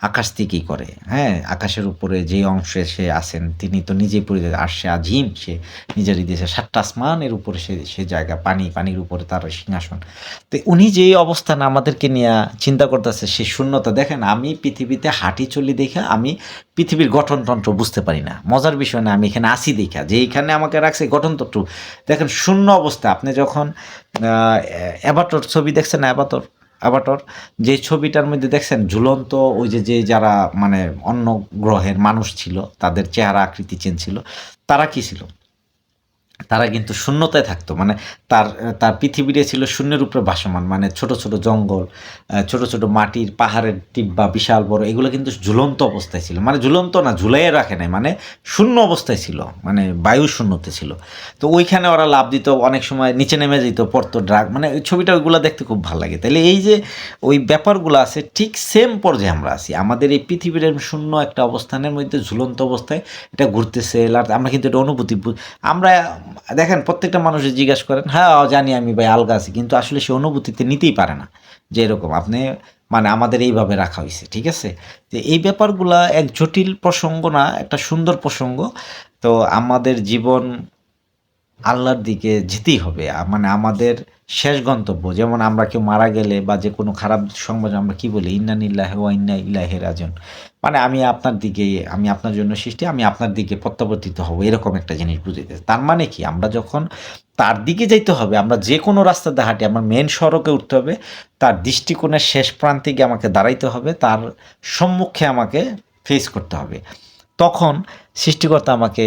আকাশ থেকেই করে। হ্যাঁ, আকাশের উপরে যে অংশে সে আছেন তিনি তো নিজেই আরশে আজিম, সে নিজেরই দিয়েছে ৭টা আসমানের উপরে সে জায়গা, পানির উপরে তার সিংহাসন। তো উনি যেই অবস্থানে আমাদেরকে নিয়ে চিন্তা করতেছে, সে শূন্যতা দেখেন। আমি পৃথিবীতে হাঁটি চলি দেখা আমি পৃথিবীর গঠনতন্ত্র বুঝতে পারি না, মজার বিষয় না, আমি এখানে আসি দেখা, যে এইখানে আমাকে রাখছে গঠনতন্ত্র দেখেন শূন্য অবস্থা। আপনি যখন অ্যাভাটার ছবি দেখছেন, অ্যাভাটার যে ছবিটার মধ্যে দেখছেন ঝুলন্ত, ওই যে যারা মানে অন্য গ্রহের মানুষ ছিল, তাদের চেহারা আকৃতি চেঞ্জ ছিল, তারা কি ছিল? তারা কিন্তু শূন্যতায় থাকতো, মানে তার তার পৃথিবীটা ছিল শূন্যের উপরে ভাসমান, মানে ছোট ছোট জঙ্গল, ছোট ছোট মাটির পাহাড়ের টিব্বা, বিশাল বড়, এগুলো কিন্তু ঝুলন্ত অবস্থায় ছিল, মানে ঝুলন্ত না, ঝুলাইয়ে রাখে নাই, মানে শূন্য অবস্থায় ছিল, মানে বায়ু শূন্যতে ছিল। তো ওইখানে ওরা লাভ দিত, অনেক সময় নিচে নেমে যেত, পড়তো ড্রাগ, মানে ওই ছবিটা, ওইগুলো দেখতে খুব ভালো লাগে। তাহলে এই যে ওই ব্যাপারগুলো আছে, ঠিক সেম পর্যায়ে আমরা আছি, আমাদের এই পৃথিবীর শূন্য একটা অবস্থানের মধ্যে ঝুলন্ত অবস্থায় এটা ঘুরতেছে, আমরা কিন্তু এটা অনুভূতি, আমরা দেখেন প্রত্যেকটা মানুষের জিজ্ঞাসা করেন, হ্যাঁ জানি আমি ভাই আলগা আছি, কিন্তু আসলে সে অনুভূতিতে নিতেই পারে না যে এরকম আপনি মানে আমাদের এইভাবে রাখা হয়েছে, ঠিক আছে? তো এই ব্যাপারগুলা এক জটিল প্রসঙ্গ না, একটা সুন্দর প্রসঙ্গ। তো আমাদের জীবন আল্লাহর দিকে যেতেই হবে। মানে আমাদের শেষ গন্তব্য, যেমন আমরা কেউ মারা গেলে বা যে কোনো খারাপ সংবাদ আমরা কি বলি? ইন্না লিল্লাহি ওয়া ইন্না ইলাইহি রাজিউন। মানে আমি আপনার দিকে, আমি আপনার জন্য সৃষ্টি, আমি আপনার দিকে প্রত্যাবর্তিত হব। এরকম একটা জিনিস বুঝাইতেছে। তার মানে কি? আমরা যখন তার দিকে যাইতে হবে, আমরা যে কোনো রাস্তাতে হাঁটি, আমার মেইন সড়কে উঠতে হবে, তার দৃষ্টিকোণের শেষ প্রান্তে গিয়ে আমাকে দাঁড়াইতে হবে, তার সম্মুখে আমাকে ফেস করতে হবে। তখন সৃষ্টিকর্তা আমাকে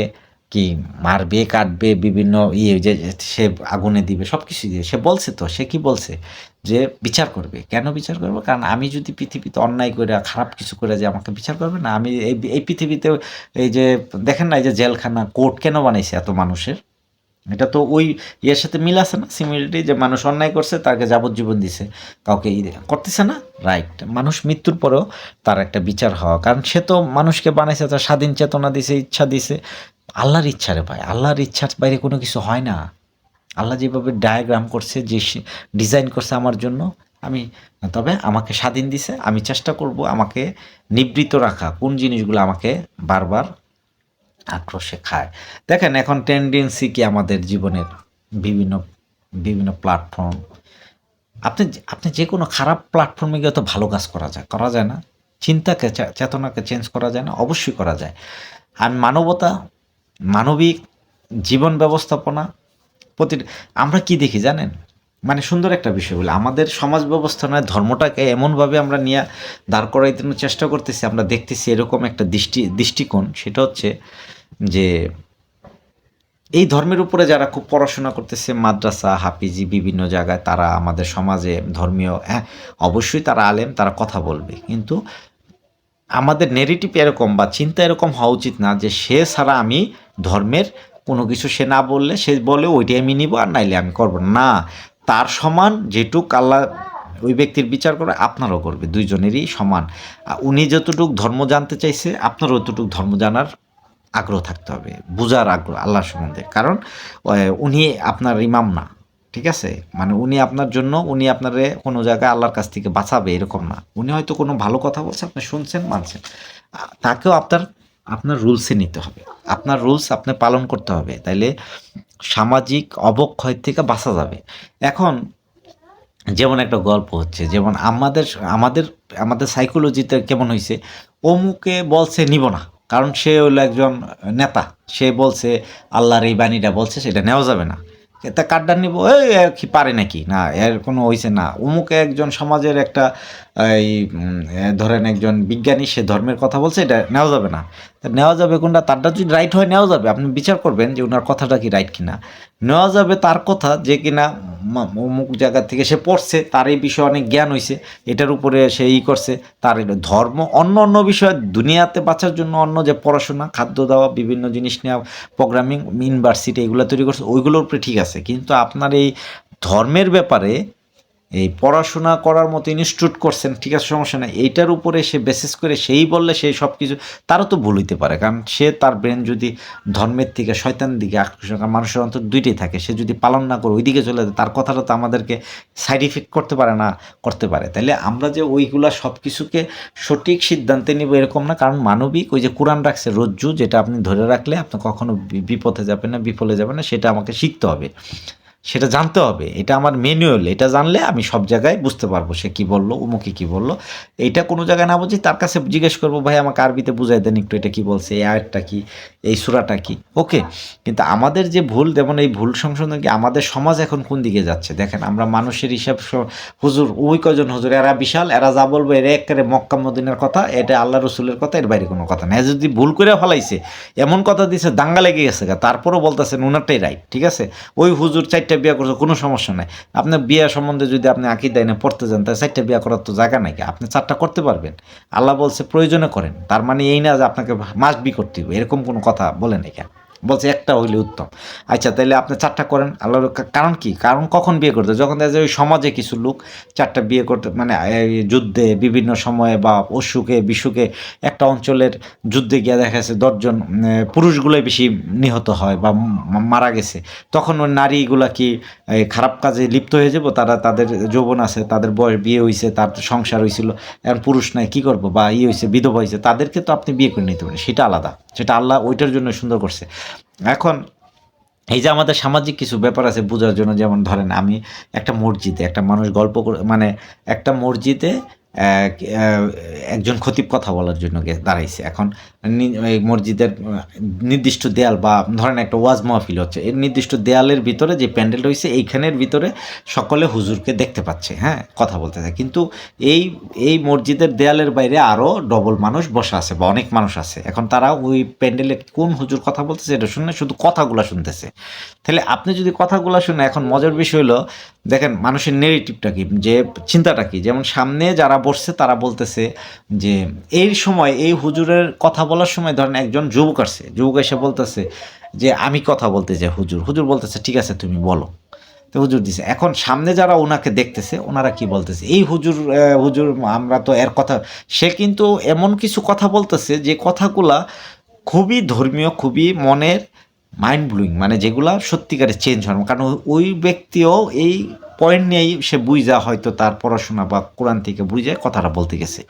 কি মারবে, কাটবে, বিভিন্ন যে সে আগুনে দিবে, সবকিছু দিয়ে সে বলছে, তো সে কি বলছে যে বিচার করবে। কেন বিচার করবে? কারণ আমি যদি পৃথিবীতে অন্যায় করে খারাপ কিছু করে যে আমাকে বিচার করবে না। আমি এই পৃথিবীতে এই যে দেখেন না, এই যে জেলখানা, কোর্ট কেন বানাইছে এত মানুষের? এটা তো ওই ইয়ের সাথে মিল আছে না, সিমিলারিটি, যে মানুষ অন্যায় করছে তাকে যাবজ্জীবন দিছে, কাউকে করতেছে না, রাইট? মানুষ মৃত্যুর পরেও তার একটা বিচার হওয়া, কারণ সে তো মানুষকে বানাইছে, তার স্বাধীন চেতনা দিছে, ইচ্ছা দিছে। আল্লাহর ইচ্ছা রে ভাই, আল্লাহর ইচ্ছার বাইরে কোনো কিছু হয় না। আল্লাহ যেভাবে ডায়াগ্রাম করছে, যে ডিজাইন করছে আমার জন্য, আমি, তবে আমাকে স্বাধীন দিছে, আমি চেষ্টা করব আমাকে নিবৃত্ত রাখা, কোন জিনিসগুলো আমাকে বারবার আক্রোশে খায়। দেখেন এখন টেন্ডেন্সি কি আমাদের জীবনের বিভিন্ন বিভিন্ন প্ল্যাটফর্ম, আপনি আপনি যে কোনো খারাপ প্ল্যাটফর্মে গিয়ে তো ভালো কাজ করা যায় না? চিন্তাকে চেতনাকে চেঞ্জ করা যায় না? অবশ্যই করা যায়। আর মানবতা, মানবিক জীবন ব্যবস্থাপনা প্রতি, আমরা কি দেখি জানেন? মানে সুন্দর একটা বিষয় বলে, আমাদের সমাজ ব্যবস্থাপনায় ধর্মটাকে এমনভাবে আমরা নিয়ে দাঁড় করাইতে চেষ্টা করতেছি, আমরা দেখতেছি এরকম একটা দৃষ্টিকোণ, সেটা হচ্ছে যে এই ধর্মের উপরে যারা খুব পড়াশোনা করতেছে, মাদ্রাসা, হাফিজি, বিভিন্ন জায়গায়, তারা আমাদের সমাজে ধর্মীয়, হ্যাঁ অবশ্যই তারা আলেম, তারা কথা বলবে, কিন্তু আমাদের নেগেটিভ এরকম বা চিন্তা এরকম হওয়া উচিত না যে সে ছাড়া আমি ধর্মের কোনো কিছু সে না বললে, সে বলে ওইটাই আমি নিব, আর নাইলে আমি করব না। তার সমান যেটুক আল্লাহ ওই ব্যক্তির বিচার করে আপনারও করবে, দুইজনেরই সমান। উনি যতটুক ধর্ম জানতে চাইছে, আপনারও ততটুক ধর্ম জানার আগ্রহ থাকতে হবে, বুঝার আগ্রহ আল্লাহ সম্বন্ধে। কারণ উনি আপনার ইমাম না, ঠিক আছে? মানে উনি আপনার জন্য, উনি আপনারে কোনো জায়গায় আল্লাহর কাছ থেকে বাঁচাবে এরকম না। উনি হয়তো কোনো ভালো কথা বলছে, আপনি শুনছেন, মানছেন, তাকেও আপনার রুলসে নিতে হবে, আপনার রুলস আপনি পালন করতে হবে, তাইলে সামাজিক অবক্ষয় থেকে বাঁচা যাবে। এখন যেমন একটা গল্প হচ্ছে, যেমন আমাদের আমাদের আমাদের সাইকোলজিতে কেমন হয়েছে, অমুকে বলছে নিব না, কারণ সে হলো একজন নেতা, সে বলছে আল্লাহর এই বাণীটা বলছে, সেটা নেওয়া যাবে না, তা কাঠটা নিব, কি পারে নাকি, না এর কোনো হয়েছে না। অমুকে একজন সমাজের একটা এই ধরেন একজন বিজ্ঞানী, সে ধর্মের কথা বলছে, এটা নেওয়া যাবে না। তা নেওয়া যাবে কোনটা? তারটা যদি রাইট হয় নেওয়া যাবে, আপনি বিচার করবেন যে ওনার কথাটা কি রাইট কিনা। নেওয়া যাবে তার কথা যে কিনা অমুক জায়গা থেকে সে পড়ছে, তার এই বিষয়ে অনেক জ্ঞান হয়েছে, এটার উপরে সে করছে, তার ধর্ম অন্য অন্য বিষয়, দুনিয়াতে বাঁচার জন্য অন্য যে পড়াশোনা, খাদ্য দেওয়া, বিভিন্ন জিনিস নেওয়া, প্রোগ্রামিং, ইউনিভার্সিটি এগুলো তৈরি করছে, ওইগুলোর উপরে ঠিক আছে, কিন্তু আপনার এই ধর্মের ব্যাপারে এই পড়াশোনা করার মতো ইনস্টিটিউট করছেন, ঠিক আছে, সমস্যা নাই, এইটার উপরে সে বেসিস করে সেই বললে সেই সব কিছু, তারও তো ভুল হইতে পারে, কারণ সে তার ব্রেন যদি ধর্মের থেকে শয়তানের দিকে আকর্ষণ, কারণ মানুষের অন্তর দুইটাই থাকে, সে যদি পালন না করে ওইদিকে চলে যায়, তার কথাটা তো আমাদেরকে সাইড ইফেক্ট করতে পারে না, করতে পারে। তাইলে আমরা যে ওইগুলা সব কিছুকে সঠিক সিদ্ধান্তে নিব এরকম না, কারণ মানবিক ওই যে কোরআন রাখছে রজ্জু, যেটা আপনি ধরে রাখলে আপনি কখনো বিপথে যাবেন না, বিফলে যাবেন না, সেটা আমাকে শিখতে হবে, সেটা জানতে হবে, এটা আমার ম্যানুয়াল, এটা জানলে আমি সব জায়গায় বুঝতে পারবো সে কি বললো, উমুকে কি বললো। এইটা কোনো জায়গায় না বুঝি, তার কাছে জিজ্ঞেস করবো, ভাই আমাকে আরবিতে বুঝাই দেন একটু, এটা কি বলছে, এই আয়াতটা কি, এই সূরাটা কি, ওকে। কিন্তু আমাদের যে ভুল, যেমন এই ভুল সংশোধন কি, আমাদের সমাজ এখন কোন দিকে যাচ্ছে দেখেন, আমরা মানুষের হিসাব, হুজুর ওই কজন হুজুর, এরা বিশাল, এরা যা বলবো এরা একেবারে মক্কা মদিনার কথা, এটা আল্লাহ রসুলের কথা, এর বাইরে কোনো কথা নেই। যদি ভুল করে ফেলাইছে, এমন কথা দিছে দাঙ্গা লেগে গেছে, তারপরও বলতেছেন ওনারটাই রাইট, ঠিক আছে, ওই হুজুর 4টা বিয়ে করছে, কোনো সমস্যা নাই। আপনার বিয়ে সম্বন্ধে যদি আপনি আকীদা এনে পড়তে যান, তাহলে 4টা বিয়ে করার তো জায়গা নাই, আপনি 4টা করতে পারবেন, আল্লাহ বলছে প্রয়োজনে করেন, তার মানে এই না যে আপনাকে মাস্ট বি করতে হবে, এরকম কোনো কথা বলে নাই। বলছে একটা হইলে উত্তম। আচ্ছা তাইলে আপনি ৪ টা করেন। আল্লাহর কারণ কি? কারণ কখন বিয়ে করতে? যখন দেখা যায় ওই সমাজে কিছু লোক ৪ টা বিয়ে করতে মানে এই যুদ্ধে বিভিন্ন সময়ে বা অসুখে, বিসুখে একটা অঞ্চলের যুদ্ধে গিয়ে দেখা যাচ্ছে ১০ জন পুরুষগুলোই বেশি নিহত হয় বা মারা গেছে। তখন ওই নারীগুলা কি খারাপ কাজে লিপ্ত হয়ে যাব? তারা তাদের যৌবন আছে, তাদের বয়স বিয়ে হইছে, তার সংসার হইছিল। এখন পুরুষ নাই কি করব? বা হইছে, বিধবা হইছে। তাদেরকে তো আপনি বিয়ে করে নিতে পারেন। সেটা আলাদা। সেটা আল্লাহ ওইটার জন্য সুন্দর করছে। এখন এই যে আমাদের সামাজিক কিছু ব্যাপার আছে বোঝার জন্য, যেমন ধরেন আমি একটা মসজিদে একটা মানুষ গল্প করে মানে একটা মসজিদে এক একজন খতিব কথা বলার জন্য দাঁড়াইছে। এখন এই মসজিদের নির্দিষ্ট দেয়াল বা ধরেন একটা ওয়াজ মাহফিল হচ্ছে। এর নির্দিষ্ট দেয়ালের ভিতরে যে প্যান্ডেল হইছে এইখানের ভিতরে সকলে হুজুরকে দেখতে পাচ্ছে, হ্যাঁ? কথা বলতেছে। কিন্তু এই এই মসজিদের দেয়ালের বাইরে আরো ডবল মানুষ বসা আছে বা অনেক মানুষ আছে। এখন তারা ওই প্যান্ডেলে কোন হুজুর কথা বলতেছে এটা শুনে শুধু কথাগুলা শুনতেছে। তাহলে আপনি যদি কথাগুলা শুনে, এখন মজার বিষয় হলো দেখেন মানুষের নেগেটিভটা কি, যে চিন্তাটা কি, যেমন সামনে যারা বসছে তারা বলতেছে যে এই সময় এই হুজুরের কথা বলার সময় ধরেন একজন যুবক আসছে, যুবক এসে বলতেছে যে আমি কথা বলতে চাই হুজুর, হুজুর বলতেছে ঠিক আছে তুমি বলো। তো হুজুর দিছে। এখন সামনে যারা ওনাকে দেখতেছে ওনারা কি বলতেছে, এই হুজুর হুজুর আমরা তো এর কথা, সে কিন্তু এমন কিছু কথা বলতেছে যে কথাগুলা খুবই ধর্মীয়, খুবই মনের মাইন্ড ব্লোয়িং, মানে যেগুলা সত্যিকারের চেঞ্জ হয়। কারণ ওই ব্যক্তিও এই পয়েন্ট নিয়েই সে বুঝা হয়তো তার পড়াশোনা বা কোরআন থেকে বুঝে কথাটা বলতে গেছে।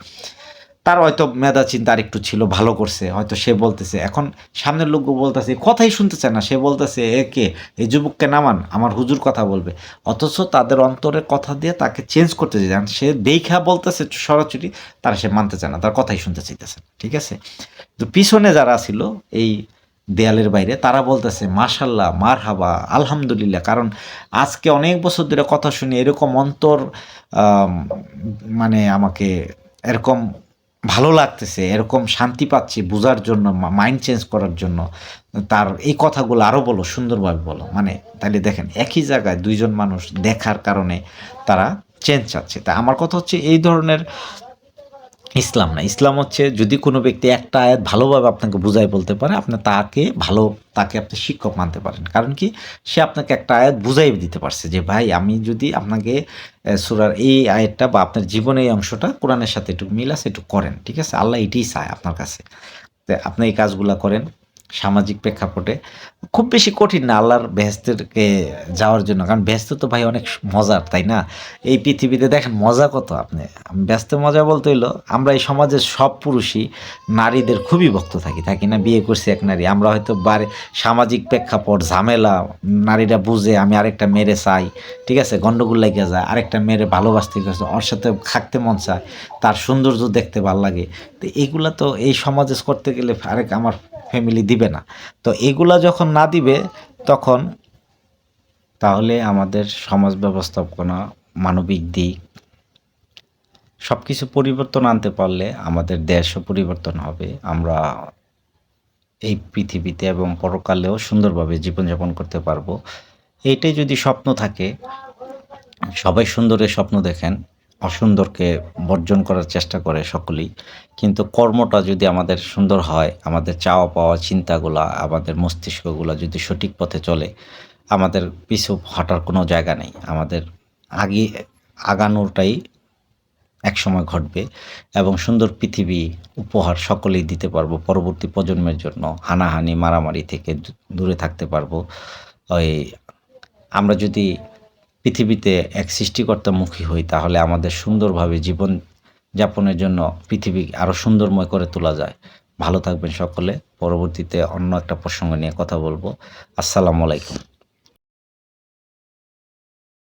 তার হয়তো মেধা চিন্তা আরেকটু ছিল, ভালো করছে। হয়তো সে বলতেছে, এখন সামনের লোকও বলতেছে, কথাই শুনতে চায় না। সে বলতেছে, "এ কে? এই যুবককে নামান, আমার হুজুর কথা বলবে।" অথচ তাদের অন্তরের কথা দিয়ে তাকে চেঞ্জ করতে চায়। সে দেইখা বলতেছে সরাসরি, তারা সে মানতে চায় না। তার কথাই শুনতে চাইতেছে না। ঠিক আছে? তো পিছনে যারা ছিল এই দেয়ালের বাইরে তারা বলতেছে, "মাশাআল্লাহ, মারহাবা, আলহামদুলিল্লাহ।" কারণ আজকে অনেক বছর ধরে কথা শুনি এরকম অন্তর আম মানে আমাকে এরকম ভালো লাগতেছে, এরকম শান্তি পাচ্ছি বুঝার জন্য, মাইন্ড চেঞ্জ করার জন্য। তার এই কথাগুলো আরো বলো, সুন্দরভাবে বলো। মানে তাইলে দেখেন একই জায়গায় ২ জন মানুষ দেখার কারণে তারা চেঞ্জ চাচ্ছে। তা আমার কথা হচ্ছে এই ধরনের ইসলাম না। ইসলাম হচ্ছে যদি কোনো ব্যক্তি একটা আয়াত ভালোভাবে আপনাকে বুঝায় বলতে পারে, আপনি তাকে তাকে আপনি শিক্ষক মানতে পারেন। কারণ কি? সে আপনাকে একটা আয়াত বুঝাই দিতে পারছে যে, "ভাই আমি যদি আপনাকে সূরার এই আয়াতটা বা আপনার জীবনের এই অংশটা কোরআনের সাথে একটু মিল আছে, একটু করেন।" ঠিক আছে? আল্লাহ এটাই চায় আপনার কাছে। তো আপনি এই কাজগুলা করেন সামাজিক প্রেক্ষাপটে। খুব বেশি কঠিন না আল্লাহর বেহেশতেরকে যাওয়ার জন্য। কারণ বেহেশত তো ভাই অনেক মজার, তাই না? এই পৃথিবীতে দেখেন মজা কত আপনি। ব্যস্ত মজা বলতে হইলো আমরা এই সমাজের সব পুরুষই নারীদের খুবই ভক্ত থাকি না? বিয়ে করছি এক নারী। আমরা হয়তো সামাজিক প্রেক্ষাপট, ঝামেলা, নারীরা বুঝে আমি আরেকটা মেয়েরে চাই। ঠিক আছে? গন্ডগোল লাইগা যায়। আরেকটা মেয়েরে ভালোবাসতে গেছে। ওর সাথে থাকতে মন চায়। তার সৌন্দর্য দেখতে ভাল লাগে। তো এগুলা তো এই সমাজে করতে গেলে আমার ফ্যামিলি দিবে না। তো এগুলা যখন না দিবে তখন তাহলে আমাদের সমাজ ব্যবস্থাপনা, মানবিক দিক সবকিছু পরিবর্তন আনতে পারলে আমাদের দেশও পরিবর্তন হবে। আমরা এই পৃথিবীতে এবং পরকালেও সুন্দরভাবে জীবনযাপন করতে পারবো। এইটাই যদি স্বপ্ন থাকে, সবাই সুন্দরের স্বপ্ন দেখেন, অসুন্দরকে বর্জন করার চেষ্টা করে সকলেই। কিন্তু কর্মটা যদি আমাদের সুন্দর হয়, আমাদের চাওয়া পাওয়া চিন্তাগুলা, আমাদের মস্তিষ্কগুলা যদি সঠিক পথে চলে, আমাদের পিছু হটার কোনো জায়গা নেই। আমাদের আগে আগানোটাই একসময় ঘটবে এবং সুন্দর পৃথিবী উপহার সকলেই দিতে পারবো পরবর্তী প্রজন্মের জন্য। হানাহানি, মারামারি থেকে দূরে থাকতে পারবো। ওই আমরা যদি পৃথিবীতে এক সৃষ্টিকর্তামুখী হই তাহলে আমাদের সুন্দরভাবে জীবন যাপনের জন্য পৃথিবী আরও সুন্দরময় করে তোলা যায়। ভালো থাকবেন সকলে। পরবর্তীতে অন্য একটা প্রসঙ্গ নিয়ে কথা বলবো। আসসালামু আলাইকুম।